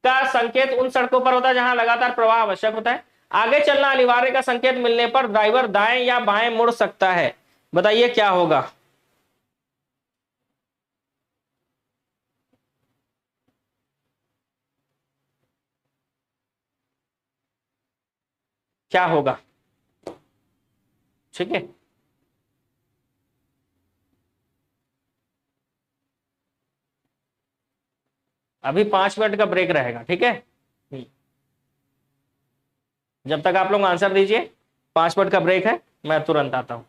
का संकेत उन सड़कों पर होता है जहां लगातार प्रवाह आवश्यक होता है। आगे चलना अनिवार्य का संकेत मिलने पर ड्राइवर दाएं या बाएं मुड़ सकता है। बताइए क्या होगा? क्या होगा? ठीक है, अभी 5 मिनट का ब्रेक रहेगा। ठीक है, जब तक आप लोग आंसर दीजिए, 5 मिनट का ब्रेक है, मैं तुरंत आता हूं।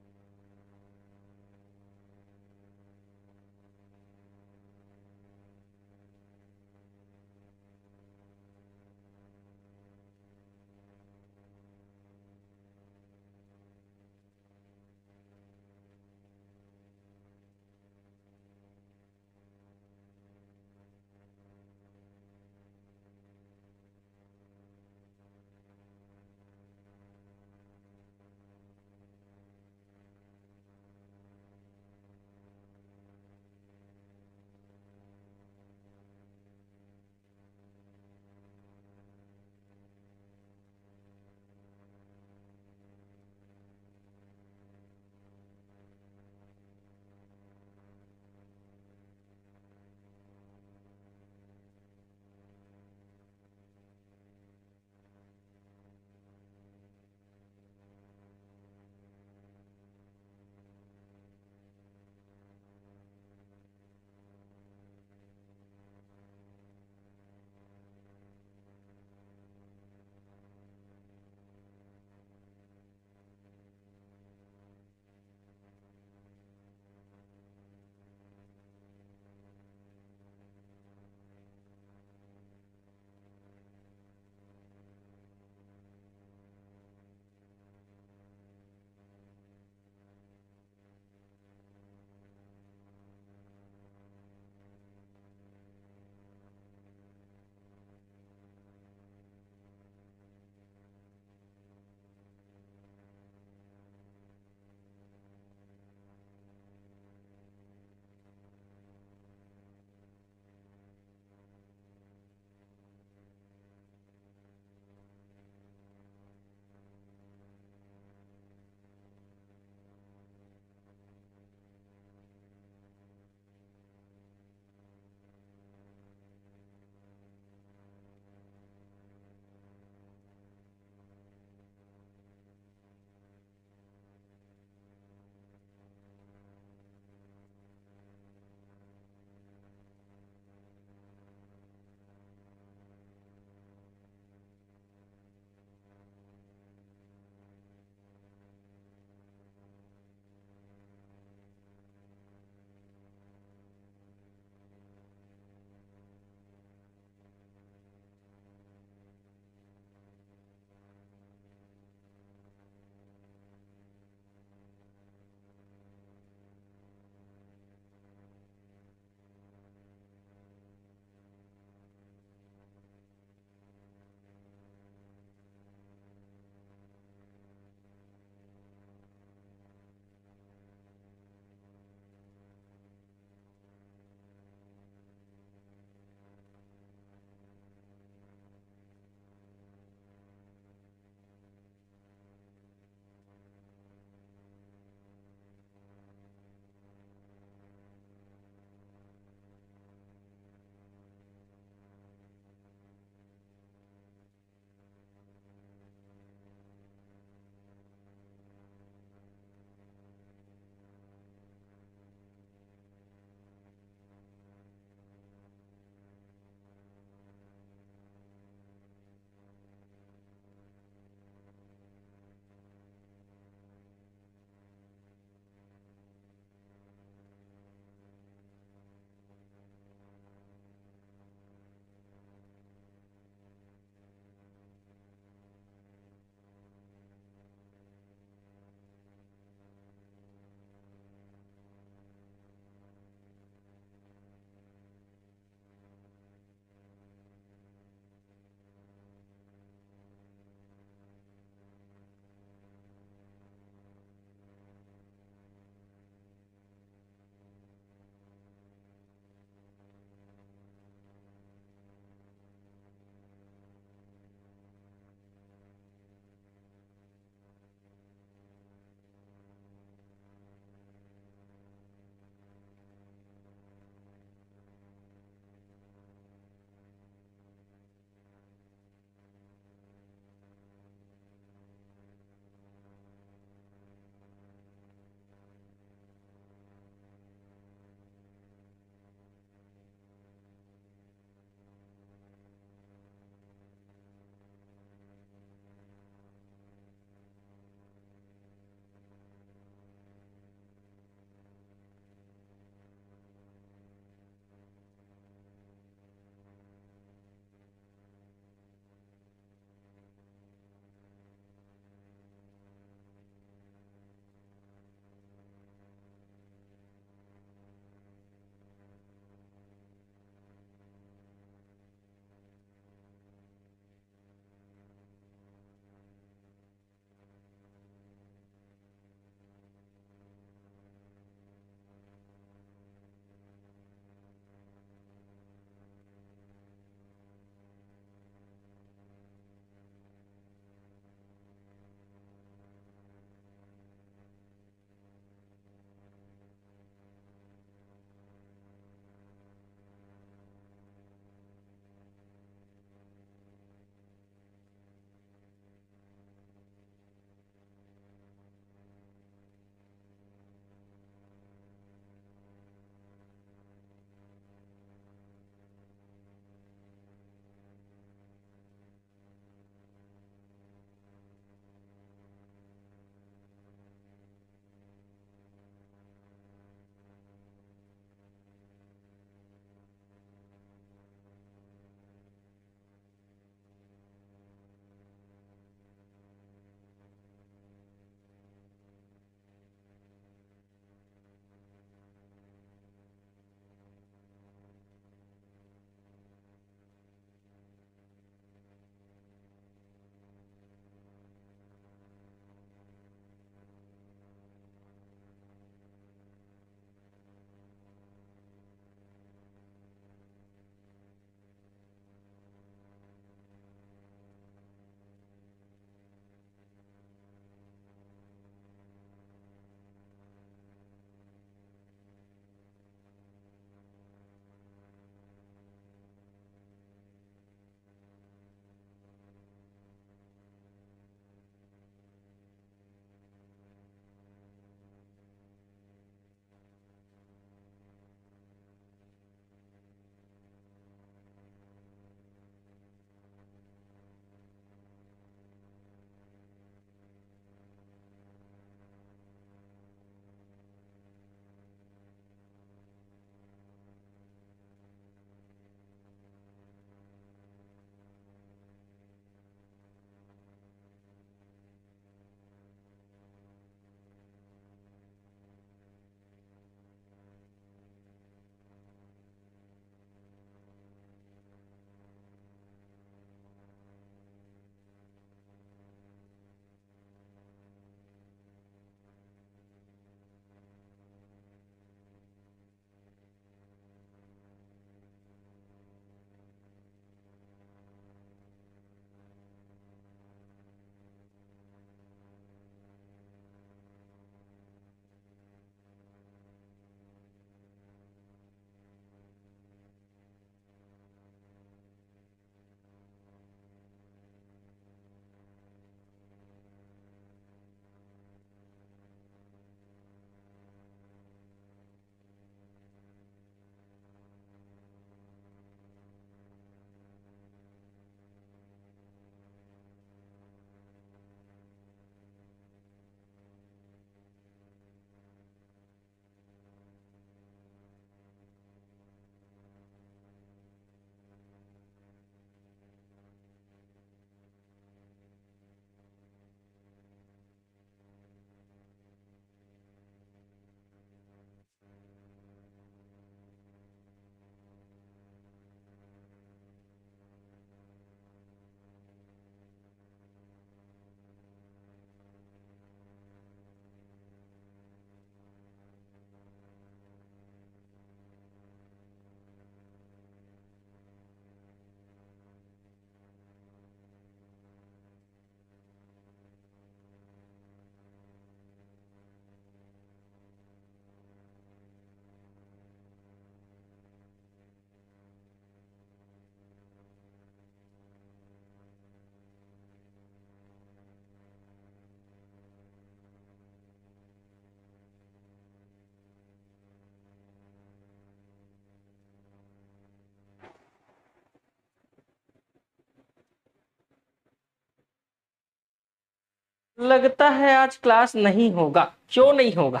लगता है आज क्लास नहीं होगा। क्यों नहीं होगा?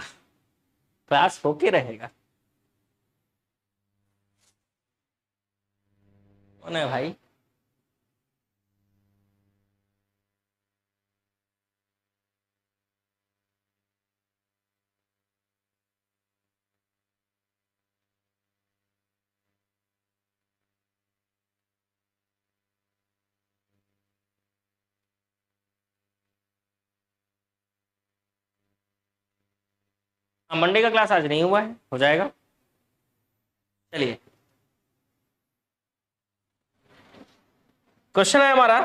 क्लास होके रहेगा। कौन है भाई? मंडे का क्लास आज नहीं हुआ है, हो जाएगा। चलिए, क्वेश्चन है हमारा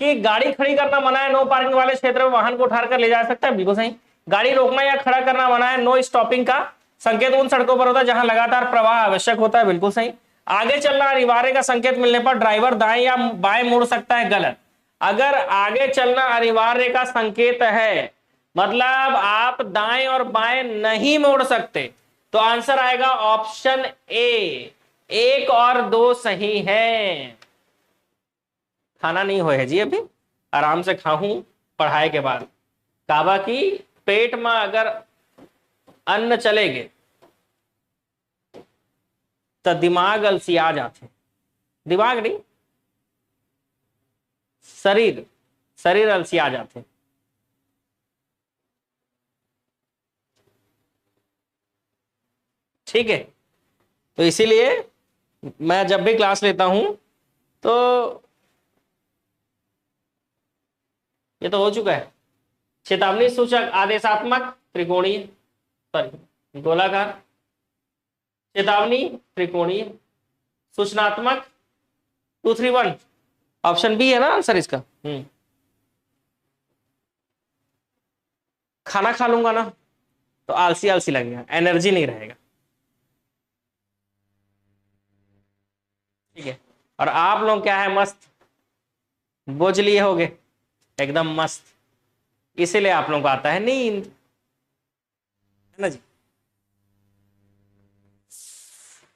कि गाड़ी खड़ी करना मना है, नो पार्किंग वाले क्षेत्र में वाहन को उठाकर ले जा सकता है। बिल्कुल सही। गाड़ी रोकना या खड़ा करना मना है, नो स्टॉपिंग का संकेत उन सड़कों पर होता है जहां लगातार प्रवाह आवश्यक होता है। बिल्कुल सही। आगे चलना अनिवार्य का संकेत मिलने पर ड्राइवर दाएं या बाएं मुड़ सकता है। गलत। अगर आगे चलना अनिवार्य का संकेत है, मतलब आप दाएं और बाएं नहीं मोड़ सकते, तो आंसर आएगा ऑप्शन ए। 1 और 2 सही है। खाना नहीं हो है जी अभी, आराम से खाऊं पढ़ाई के बाद। काबा की पेट में अगर अन्न चलेगे तो दिमाग अलसिया जाते। दिमाग नहीं, शरीर शरीर अलसिया जाते। ठीक है, तो इसीलिए मैं जब भी क्लास लेता हूं तो ये तो हो चुका है। चेतावनी सूचक आदेशात्मक त्रिकोणीय, सॉरी गोलाकार, चेतावनी त्रिकोणीय, सूचनात्मक 231, ऑप्शन बी है ना आंसर इसका। खाना खा लूंगा ना तो आलसी आलसी लगेगा, एनर्जी नहीं रहेगा। ठीक है, और आप लोग क्या है, मस्त बोझ लिए होगे एकदम मस्त, इसीलिए आप लोगों को आता है नींद, है ना जी।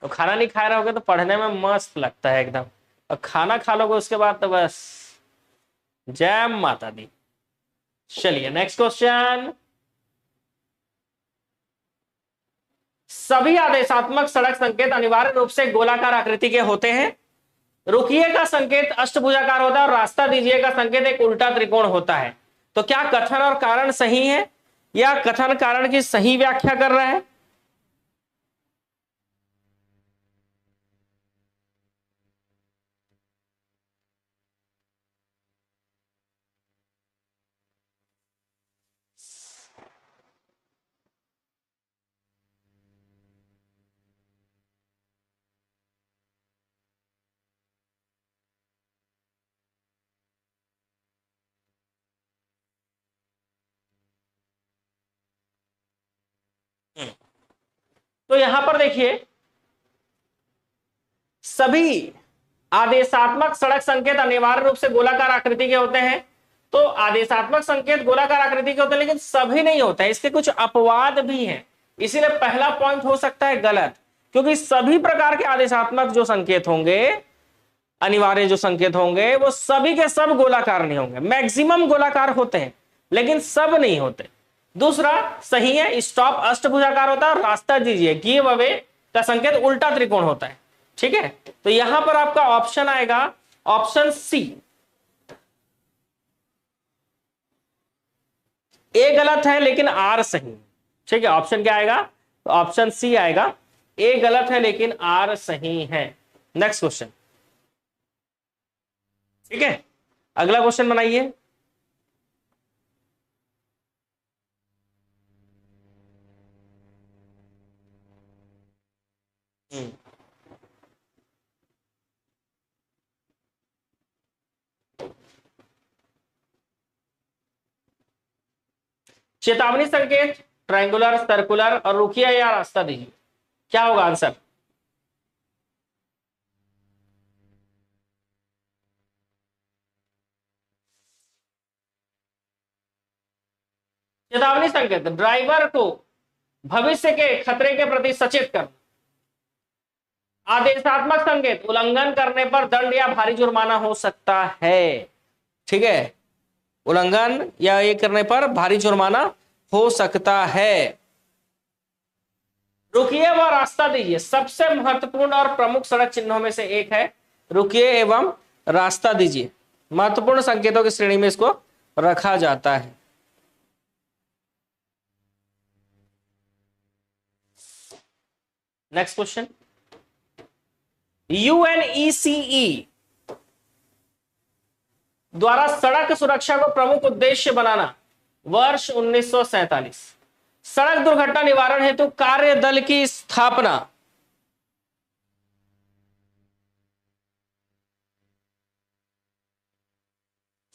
तो खाना नहीं खा रहे होगे तो पढ़ने में मस्त लगता है एकदम, और खाना खा लोगे उसके बाद तो बस जय माता दी। चलिए नेक्स्ट क्वेश्चन। सभी आदेशात्मक सड़क संकेत अनिवार्य रूप से गोलाकार आकृति के होते हैं। रुकिए का संकेत अष्टभुजाकार होता है और रास्ता दीजिए का संकेत एक उल्टा त्रिकोण होता है। तो क्या कथन और कारण सही है या कथन कारण की सही व्याख्या कर रहा है? तो यहां पर देखिए, सभी आदेशात्मक सड़क संकेत अनिवार्य रूप से गोलाकार आकृति के होते हैं। तो आदेशात्मक संकेत गोलाकार आकृति के होते हैं, लेकिन सभी नहीं होते हैं, इसके कुछ अपवाद भी हैं। इसीलिए पहला पॉइंट हो सकता है गलत, क्योंकि सभी प्रकार के आदेशात्मक जो संकेत होंगे, अनिवार्य जो संकेत होंगे, वो सभी के सब गोलाकार नहीं होंगे। मैक्सिमम गोलाकार होते हैं लेकिन सब नहीं होते। दूसरा सही है, स्टॉप अष्टभुजाकार होता है और रास्ता दीजिए गिव अवे का संकेत उल्टा त्रिकोण होता है। ठीक है, तो यहां पर आपका ऑप्शन आएगा ऑप्शन सी। ए गलत है लेकिन आर सही है। ठीक है, ऑप्शन क्या आएगा? तो ऑप्शन सी आएगा, ए गलत है लेकिन आर सही है। Next question. ठीक है, अगला क्वेश्चन बनाइए। चेतावनी संकेत ट्रायंगुलर, सर्कुलर और रुकिए या रास्ता दीजिए, क्या होगा आंसर? चेतावनी संकेत ड्राइवर को भविष्य के खतरे के प्रति सचेत करना। आदेशात्मक संकेत उल्लंघन करने पर दंड या भारी जुर्माना हो सकता है। ठीक है, उल्लंघन या ये करने पर भारी जुर्माना हो सकता है। रुकिए व रास्ता दीजिए सबसे महत्वपूर्ण और प्रमुख सड़क चिन्हों में से एक है। रुकिए एवं रास्ता दीजिए, महत्वपूर्ण संकेतों की श्रेणी में इसको रखा जाता है। नेक्स्ट क्वेश्चन, यूएनईसीई द्वारा सड़क सुरक्षा को प्रमुख उद्देश्य बनाना, वर्ष 1947। सड़क दुर्घटना निवारण हेतु कार्य दल की स्थापना,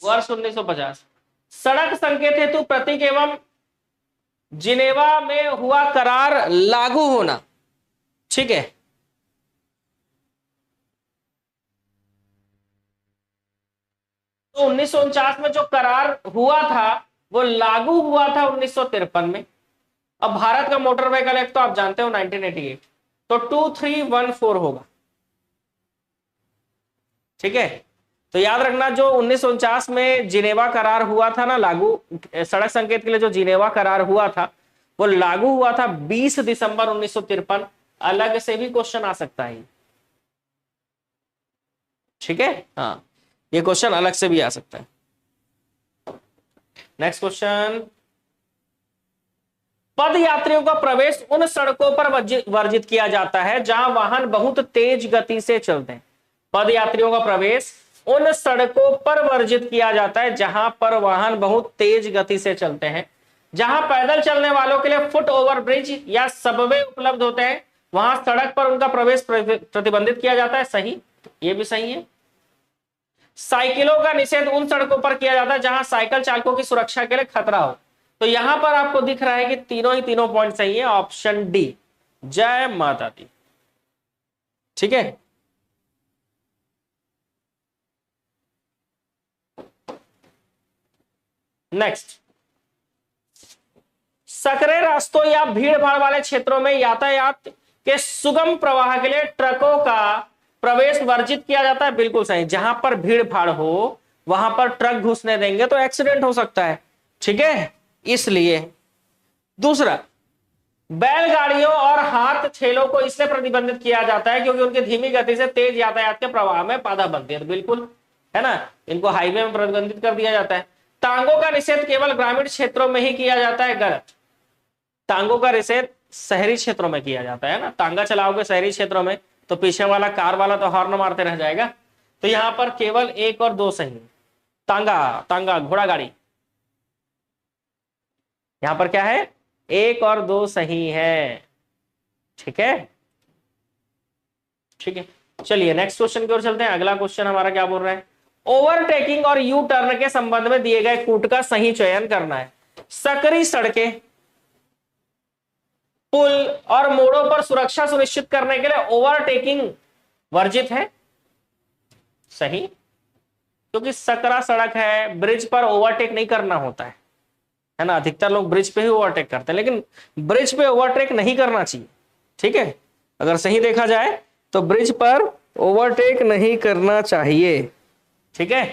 वर्ष 1950। सड़क संकेत हेतु प्रतीक एवं जिनेवा में हुआ करार लागू होना, ठीक है। तो 1949 में जो करार हुआ था वो लागू हुआ था 1953 में। अब भारत का मोटर व्हीकल एक्ट तो आप जानते हो 1988, तो 2314 होगा, ठीक है। तो याद रखना जो 1949 में जिनेवा करार हुआ था ना लागू, सड़क संकेत के लिए जो जिनेवा करार हुआ था वो लागू हुआ था 20 दिसंबर 1953। अलग से भी क्वेश्चन आ सकता है, ठीक है। हाँ, ये क्वेश्चन अलग से भी आ सकता है। नेक्स्ट क्वेश्चन, पद यात्रियों का प्रवेश उन सड़कों पर वर्जित किया जाता है जहां वाहन बहुत तेज गति से चलते हैं। पद यात्रियों का प्रवेश उन सड़कों पर वर्जित किया जाता है जहां पर वाहन बहुत तेज गति से चलते हैं। जहां पैदल चलने वालों के लिए फुट ओवर ब्रिज या सबवे उपलब्ध होते हैं वहां सड़क पर उनका प्रवेश प्रतिबंधित किया जाता है। सही, ये भी सही है। साइकिलों का निषेध उन सड़कों पर किया जाता है जहां साइकिल चालकों की सुरक्षा के लिए खतरा हो। तो यहां पर आपको दिख रहा है कि तीनों पॉइंट सही है, ऑप्शन डी। जय माता दी, ठीक है। नेक्स्ट, सकरे रास्तों या भीड़ भाड़ वाले क्षेत्रों में यातायात के सुगम प्रवाह के लिए ट्रकों का प्रवेश वर्जित किया जाता है। बिल्कुल सही, जहां पर भीड़ भाड़ हो वहां पर ट्रक घुसने देंगे तो एक्सीडेंट हो सकता है, ठीक है, इसलिए। दूसरा, बैलगाड़ियों और हाथ ठेलों को इसलिए प्रतिबंधित किया जाता है क्योंकि उनकी धीमी गति से तेज यातायात के प्रवाह में बाधा बनती है। बिल्कुल है ना, इनको हाईवे में प्रतिबंधित कर दिया जाता है। टांगों का निषेध केवल ग्रामीण क्षेत्रों में ही किया जाता है, गलत। टांगों का निषेध शहरी क्षेत्रों में किया जाता है ना। टांगा चलाओगे शहरी क्षेत्रों में तो पीछे वाला कार वाला तो हॉर्न मारते रह जाएगा। तो यहां पर केवल 1 और 2 सही है। टांगा घोड़ा गाड़ी, यहां पर क्या है, 1 और 2 सही है, ठीक है, ठीक है। चलिए नेक्स्ट क्वेश्चन की ओर चलते हैं। अगला क्वेश्चन हमारा क्या बोल रहा है, ओवरटेकिंग और यू टर्न के संबंध में दिए गए कूट का सही चयन करना है। सकरी सड़कें, पुल और मोड़ों पर सुरक्षा सुनिश्चित करने के लिए ओवरटेकिंग वर्जित है। सही, क्योंकि सकरा सड़क है, ब्रिज पर ओवरटेक नहीं करना होता है ना। अधिकतर लोग ब्रिज पे ही ओवरटेक करते हैं, लेकिन ब्रिज पे ओवरटेक नहीं करना चाहिए, ठीक है। अगर सही देखा जाए तो ब्रिज पर ओवरटेक नहीं करना चाहिए, ठीक है।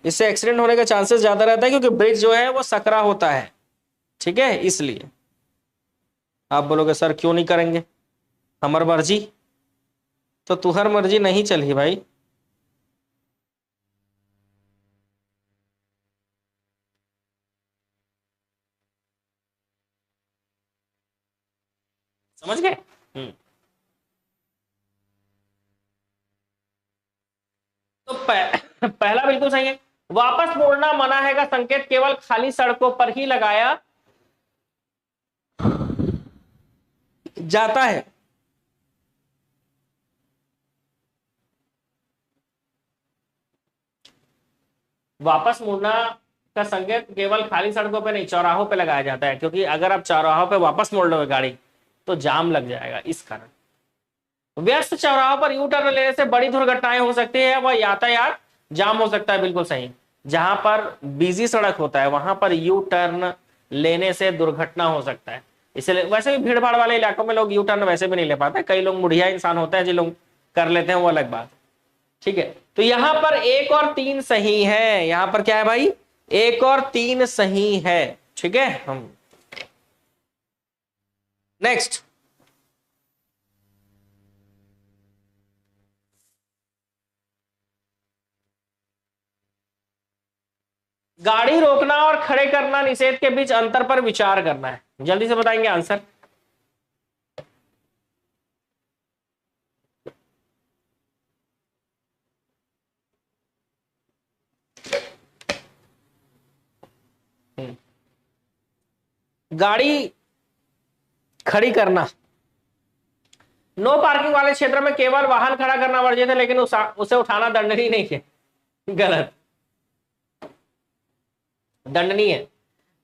इससे एक्सीडेंट होने का चांसेस ज्यादा रहता है क्योंकि ब्रिज जो है वो सकरा होता है, ठीक है, इसलिए। आप बोलोगे सर क्यों नहीं करेंगे, हमर मर्जी, तो तुहर मर्जी नहीं चली भाई। समझ गए? तो पहला बिल्कुल सही है। वापस मोड़ना मना है का संकेत केवल खाली सड़कों पर ही लगाया जाता है। वापस मुड़ना का संकेत केवल खाली सड़कों पे नहीं, चौराहों पे लगाया जाता है, क्योंकि अगर आप चौराहों पे वापस मोड़ लोगे गाड़ी तो जाम लग जाएगा। इस कारण व्यस्त चौराहों पर यू टर्न लेने से बड़ी दुर्घटनाएं हो सकती है, वह यातायात जाम हो सकता है। बिल्कुल सही, जहां पर बिजी सड़क होता है वहां पर यू टर्न लेने से दुर्घटना हो सकता है। इसलिए वैसे भी भीड़ भाड़ वाले इलाकों में लोग यू टर्न वैसे भी नहीं ले पाते। कई लोग मुढ़िया इंसान होते हैं जो लोग कर लेते हैं, वो अलग बात है। ठीक है, तो यहां पर 1 और 3 सही है, यहां पर क्या है भाई, 1 और 3 सही है। ठीक है, हम नेक्स्ट, गाड़ी रोकना और खड़े करना निषेध के बीच अंतर पर विचार करना है। जल्दी से बताएंगे आंसर। गाड़ी खड़ी करना, नो पार्किंग वाले क्षेत्र में केवल वाहन खड़ा करना वर्जित है, लेकिन उसे उठाना दंडनीय नहीं है। गलत, दंडनीय है।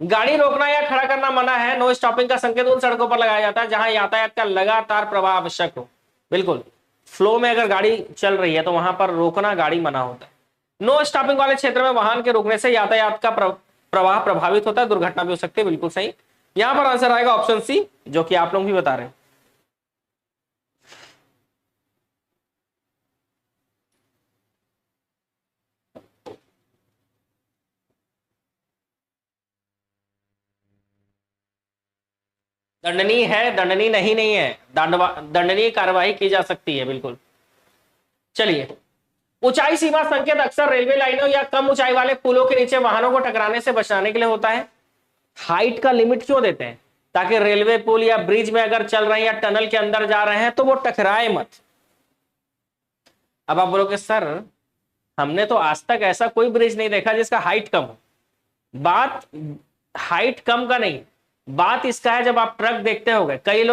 गाड़ी रोकना या खड़ा करना मना है। नो स्टॉपिंग का संकेत उन सड़कों पर लगाया जाता है जहां यातायात का लगातार प्रवाह आवश्यक हो। बिल्कुल, फ्लो में अगर गाड़ी चल रही है तो वहां पर रोकना गाड़ी मना होता है। नो स्टॉपिंग वाले क्षेत्र में वाहन के रुकने से यातायात का प्रवाह प्रभावित होता है, दुर्घटना भी हो सकती है। बिल्कुल सही, यहां पर आंसर आएगा ऑप्शन सी, जो कि आप लोग भी बता रहे हैं। दंडनीय है, दंडनीय नहीं है, दंडनीय कार्रवाई की जा सकती है। बिल्कुल, चलिए, ऊंचाई सीमा संकेत अक्सर रेलवे लाइनों या कम ऊंचाई वाले पुलों के नीचे वाहनों को टकराने से बचाने के लिए होता है। हाइट का लिमिट क्यों देते हैं, ताकि रेलवे पुल या ब्रिज में अगर चल रहे हैं या टनल के अंदर जा रहे हैं तो वो टकराए मत। अब आप बोलोगे सर हमने तो आज तक ऐसा कोई ब्रिज नहीं देखा जिसका हाइट कम हो। बात हाइट कम का नहीं, बात इसका है, जब आप ट्रक देखते होंगे, कई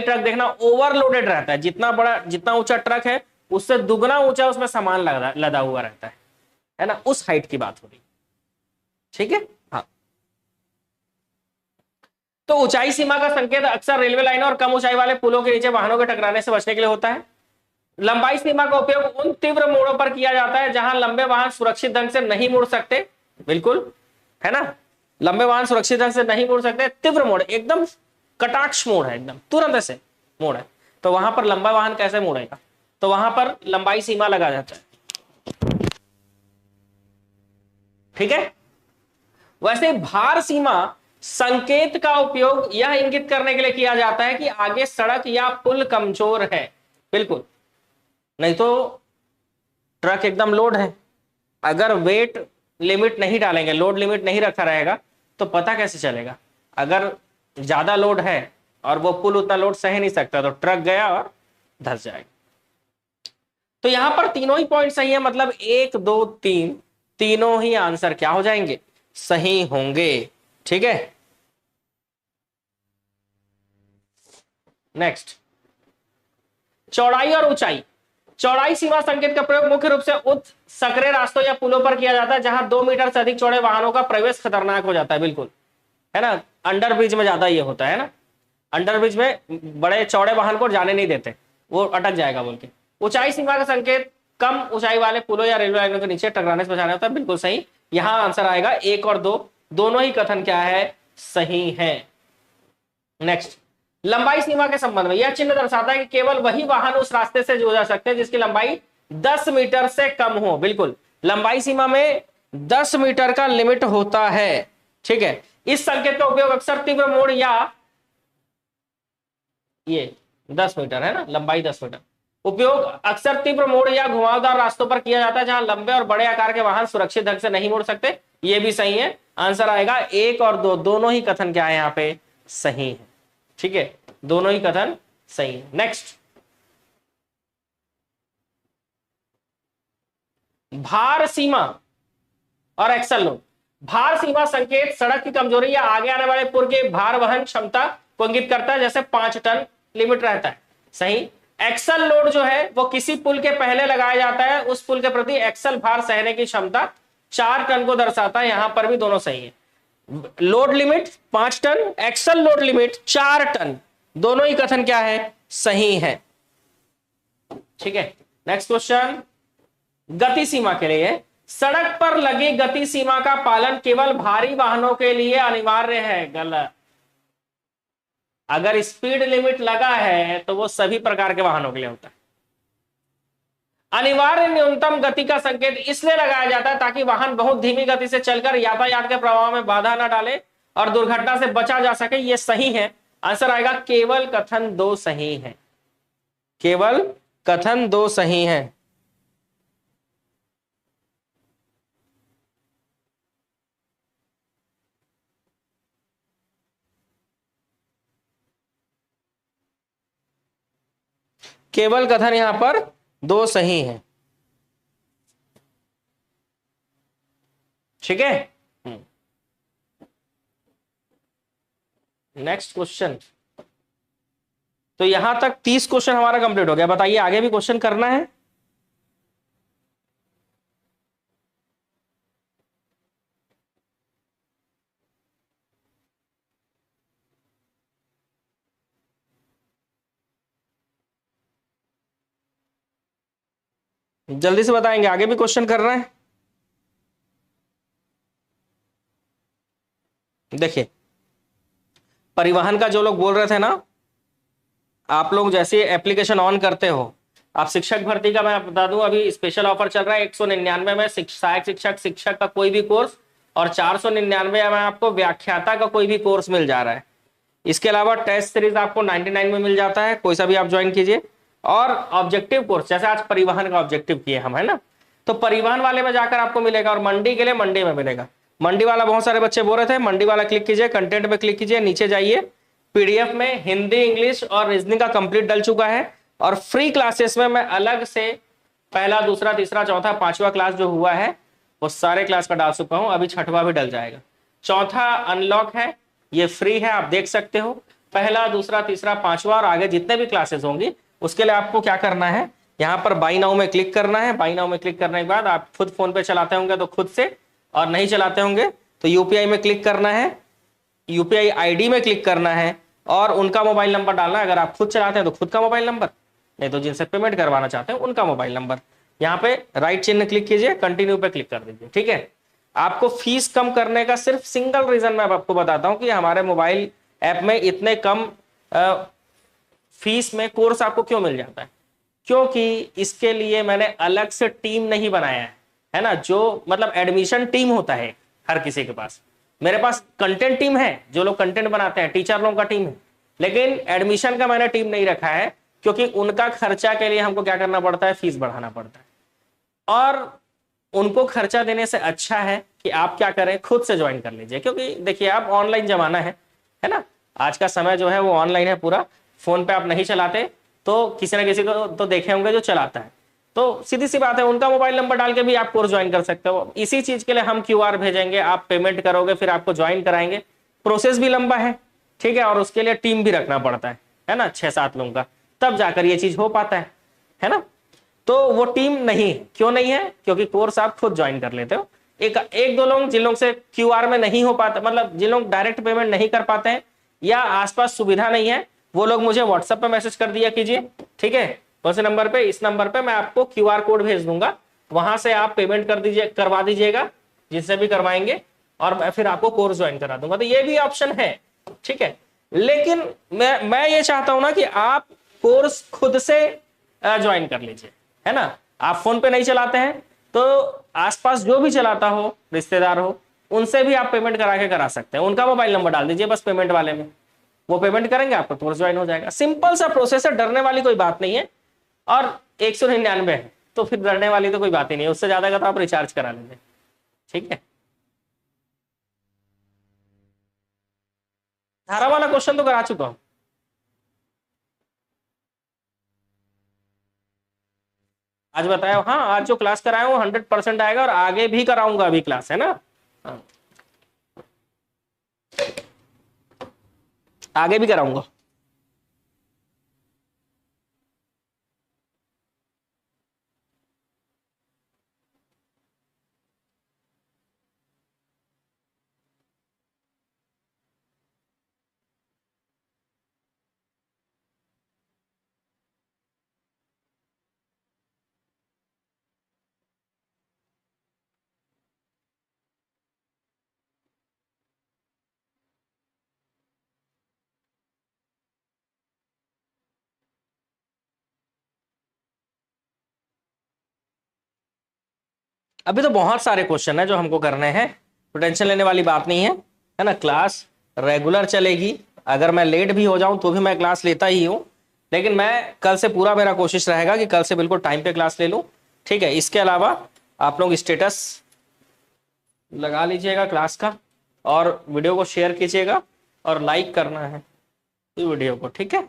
ट्रक देखना ओवरलोडेड रहता है, जितना ऊंचा ट्रक है उससे दुगना ऊंचा उसमें सामान लदा हुआ रहता है ना, उस हाइट की बात हो रही। ठीक है, हाँ, तो ऊंचाई सीमा का संकेत अक्सर रेलवे लाइन और कम ऊंचाई वाले पुलों के नीचे वाहनों के टकराने से बचने के लिए होता है। लंबाई सीमा का उपयोग उन तीव्र मोड़ों पर किया जाता है जहां लंबे वाहन सुरक्षित ढंग से नहीं मुड़ सकते। बिल्कुल, है ना, लंबे वाहन सुरक्षित ढंग से नहीं मुड़ सकते। तीव्र मोड़ एकदम कटाक्ष मोड़ है, एकदम तुरंत ऐसे मोड़ है, तो वहां पर लंबा वाहन कैसे मुड़ेगा, तो वहां पर लंबाई सीमा लगा जाता है। ठीक है, वैसे भार सीमा संकेत का उपयोग यह इंगित करने के लिए किया जाता है कि आगे सड़क या पुल कमजोर है। बिल्कुल, नहीं तो ट्रक एकदम लोड है, अगर वेट लिमिट नहीं डालेंगे, लोड लिमिट नहीं रखा रहेगा तो पता कैसे चलेगा। अगर ज्यादा लोड है और वो पुल उतना लोड सह नहीं सकता तो ट्रक गया और धंस जाएगा। तो यहां पर तीनों ही पॉइंट सही है, मतलब 1 2 3 तीनों ही आंसर क्या हो जाएंगे, सही होंगे। ठीक है, नेक्स्ट, चौड़ाई और ऊंचाई। चौड़ाई सीमा संकेत का प्रयोग मुख्य रूप से उस सकरे रास्तों या पुलों पर किया जाता है जहां 2 मीटर से अधिक चौड़े वाहनों का प्रवेश खतरनाक हो जाता है। बिल्कुल, है ना, अंडर ब्रिज में ज्यादा ये होता है ना, अंडर ब्रिज में बड़े चौड़े वाहन को जाने नहीं देते, वो अटक जाएगा बोल के। ऊंचाई सीमा का संकेत कम ऊंचाई वाले पुलों या रेलवे लाइनों के नीचे टकराने से बचाना होता है। बिल्कुल सही, यहां आंसर आएगा 1 और 2, दोनों ही कथन क्या है, सही है। नेक्स्ट, लंबाई सीमा के संबंध में यह चिन्ह दर्शाता है कि केवल वही वाहन उस रास्ते से जो जा सकते हैं जिसकी लंबाई 10 मीटर से कम हो। बिल्कुल, लंबाई सीमा में 10 मीटर का लिमिट होता है। ठीक है, इस संकेत का उपयोग अक्सर तीव्र मोड़ या ये 10 मीटर है ना, लंबाई 10 मीटर, उपयोग अक्सर तीव्र मोड़ या घुमावदार रास्तों पर किया जाता है जहां लंबे और बड़े आकार के वाहन सुरक्षित ढंग से नहीं मुड़ सकते। ये भी सही है, आंसर आएगा 1 और 2, दोनों ही कथन क्या है यहाँ पे, सही है। ठीक है, दोनों ही कथन सही है। नेक्स्ट, भार सीमा और एक्सल लोड। भार सीमा संकेत सड़क की कमजोरी या आगे आने वाले पुल के भार वहन क्षमता को इंगित करता है, जैसे 5 टन लिमिट रहता है। सही, एक्सल लोड जो है वो किसी पुल के पहले लगाया जाता है, उस पुल के प्रति एक्सल भार सहने की क्षमता 4 टन को दर्शाता है। यहां पर भी दोनों सही है, load limit 5 ton, axle load limit 4 ton, दोनों ही कथन क्या है, सही है। ठीक है, नेक्स्ट क्वेश्चन, गति सीमा के लिए सड़क पर लगी गति सीमा का पालन केवल भारी वाहनों के लिए अनिवार्य है। गलत, अगर स्पीड लिमिट लगा है तो वो सभी प्रकार के वाहनों के लिए होता है। अनिवार्य न्यूनतम गति का संकेत इसलिए लगाया जाता है ताकि वाहन बहुत धीमी गति से चलकर यातायात के प्रवाह में बाधा न डाले और दुर्घटना से बचा जा सके। यह सही है। आंसर आएगा केवल कथन दो सही है। केवल कथन दो सही है। केवल कथन यहां पर दो सही है। ठीक है। Next question. तो यहां तक 30 क्वेश्चन हमारा कंप्लीट हो गया। बताइए आगे भी क्वेश्चन करना है? जल्दी से बताएंगे, आगे भी क्वेश्चन करना है? देखिए, परिवहन का जो लोग बोल रहे थे ना, आप लोग जैसे एप्लीकेशन ऑन करते हो, आप शिक्षक भर्ती का मैं बता दूं अभी स्पेशल ऑफर चल रहा है। 199 में सहायक शिक्षक शिक्षक का कोई भी कोर्स और 499 में आपको व्याख्याता का कोई भी कोर्स मिल जा रहा है। इसके अलावा टेस्ट सीरीज आपको 99 में मिल जाता है, कोई सा भी आप ज्वाइन कीजिए। और ऑब्जेक्टिव कोर्स, जैसे आज परिवहन का ऑब्जेक्टिव किए हम, है ना, तो परिवहन वाले में जाकर आपको मिलेगा और मंडी के लिए मंडी में मिलेगा। मंडी वाला बहुत सारे बच्चे बोल रहे थे, मंडी वाला क्लिक कीजिए, कंटेंट में क्लिक कीजिए, नीचे जाइए, पीडीएफ में हिंदी इंग्लिश और रीजनिंग का कंप्लीट डल चुका है। और फ्री क्लासेस में मैं अलग से पहला दूसरा तीसरा चौथा पांचवा क्लास जो हुआ है वो सारे क्लास का डाल चुका हूं। अभी छठवां भी डल जाएगा। चौथा अनलॉक है, ये फ्री है, आप देख सकते हो। पहला दूसरा तीसरा पांचवा और आगे जितने भी क्लासेस होंगी उसके लिए आपको क्या करना है, यहाँ पर बाई नाउ में क्लिक करना है। बाई नाउ में क्लिक करने के बाद आप खुद फोन पे चलाते होंगे तो खुद से, और नहीं चलाते होंगे तो यूपीआई में क्लिक करना है, यूपीआई आईडी में क्लिक करना है और उनका मोबाइल नंबर डालना है। अगर आप खुद चलाते हैं तो खुद का मोबाइल नंबर, नहीं तो जिनसे पेमेंट करवाना चाहते हैं उनका मोबाइल नंबर। यहाँ पे राइट चिन्ह क्लिक कीजिए, कंटिन्यू पे क्लिक कर दीजिए। ठीक है। आपको फीस कम करने का सिर्फ सिंगल रीजन मैं आपको बताता हूं कि हमारे मोबाइल ऐप में इतने कम फीस में कोर्स आपको क्यों मिल जाता है, क्योंकि इसके लिए मैंने अलग से टीम नहीं बनाया है ना। जो मतलब एडमिशन टीम होता है हर किसी के पास, मेरे पास कंटेंट टीम है, जो लोग कंटेंट बनाते हैं टीचर लोगों का टीम है, लेकिन एडमिशन का मैंने टीम नहीं रखा है क्योंकि उनका खर्चा के लिए हमको क्या करना पड़ता है, फीस बढ़ाना पड़ता है। और उनको खर्चा देने से अच्छा है कि आप क्या करें, खुद से ज्वाइन कर लीजिए। क्योंकि देखिए आप ऑनलाइन जमाना है ना, आज का समय जो है वो ऑनलाइन है पूरा। फोन पे आप नहीं चलाते तो किसी ना किसी को तो देखे होंगे जो चलाता है, तो सीधी सी बात है उनका मोबाइल नंबर डाल के भी आप कोर्स ज्वाइन कर सकते हो। इसी चीज के लिए हम क्यूआर भेजेंगे, आप पेमेंट करोगे, फिर आपको ज्वाइन कराएंगे। प्रोसेस भी लंबा है, ठीक है, और उसके लिए टीम भी रखना पड़ता है ना, 6-7 लोगों का, तब जाकर ये चीज हो पाता है ना। तो वो टीम नहीं, क्यों नहीं है, क्योंकि कोर्स आप खुद ज्वाइन कर लेते हो। एक दो लोग जिन लोग से क्यूआर में नहीं हो पाता, मतलब जिन लोग डायरेक्ट पेमेंट नहीं कर पाते हैं या आसपास सुविधा नहीं है, वो लोग मुझे व्हाट्सएप पे मैसेज कर दिया कीजिए। ठीक है, कौन से नंबर पे, इस नंबर पे मैं आपको क्यूआर कोड भेज दूंगा, वहां से आप पेमेंट करवा दीजिएगा जिससे भी करवाएंगे, और मैं फिर आपको कोर्स ज्वाइन करा दूंगा। तो ये भी ऑप्शन है, ठीक है। लेकिन मैं ये चाहता हूं ना कि आप कोर्स खुद से ज्वाइन कर लीजिए, है ना। आप फोन पे नहीं चलाते हैं तो आसपास जो भी चलाता हो, रिश्तेदार हो, उनसे भी आप पेमेंट करा के करा सकते हैं। उनका मोबाइल नंबर डाल दीजिए बस पेमेंट वाले में, वो पेमेंट करेंगे, आपका कोर्स ज्वाइन हो जाएगा। सिंपल सा प्रोसेस है, डरने वाली कोई बात नहीं है। और 199 है तो फिर डरने वाली तो कोई बात ही नहीं है, उससे ज्यादा का तो आप रिचार्ज करा लीजिए। ठीक है। धारा वाला क्वेश्चन तो करा चुका हूं। आज बताया, हाँ आज जो क्लास कराया वो 100% आएगा और आगे भी कराऊंगा अभी क्लास, है ना। हाँ, आगे भी कराऊंगा। अभी तो बहुत सारे क्वेश्चन है जो हमको करने हैं, तो टेंशन लेने वाली बात नहीं है ना। क्लास रेगुलर चलेगी, अगर मैं लेट भी हो जाऊं तो भी मैं क्लास लेता ही हूं, लेकिन मैं कल से पूरा मेरा कोशिश रहेगा कि कल से बिल्कुल टाइम पे क्लास ले लूं, ठीक है। इसके अलावा आप लोग स्टेटस लगा लीजिएगा क्लास का, और वीडियो को शेयर कीजिएगा और लाइक करना है इस वीडियो को, ठीक है।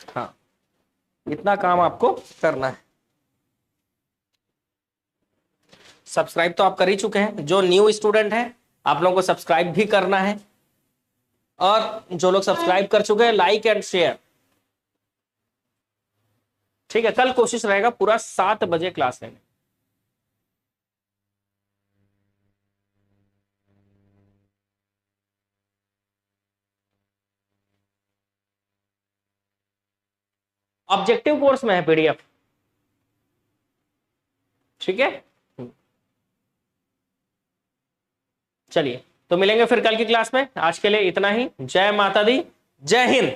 हाँ, इतना काम आपको करना है। सब्सक्राइब तो आप कर ही चुके हैं, जो न्यू स्टूडेंट है आप लोगों को सब्सक्राइब भी करना है, और जो लोग सब्सक्राइब कर चुके हैं लाइक एंड शेयर, ठीक है। कल कोशिश रहेगा पूरा 7 बजे क्लास लेने। ऑब्जेक्टिव कोर्स में है पीडीएफ, ठीक है। चलिए, तो मिलेंगे फिर कल की क्लास में। आज के लिए इतना ही। जय माता दी, जय हिंद।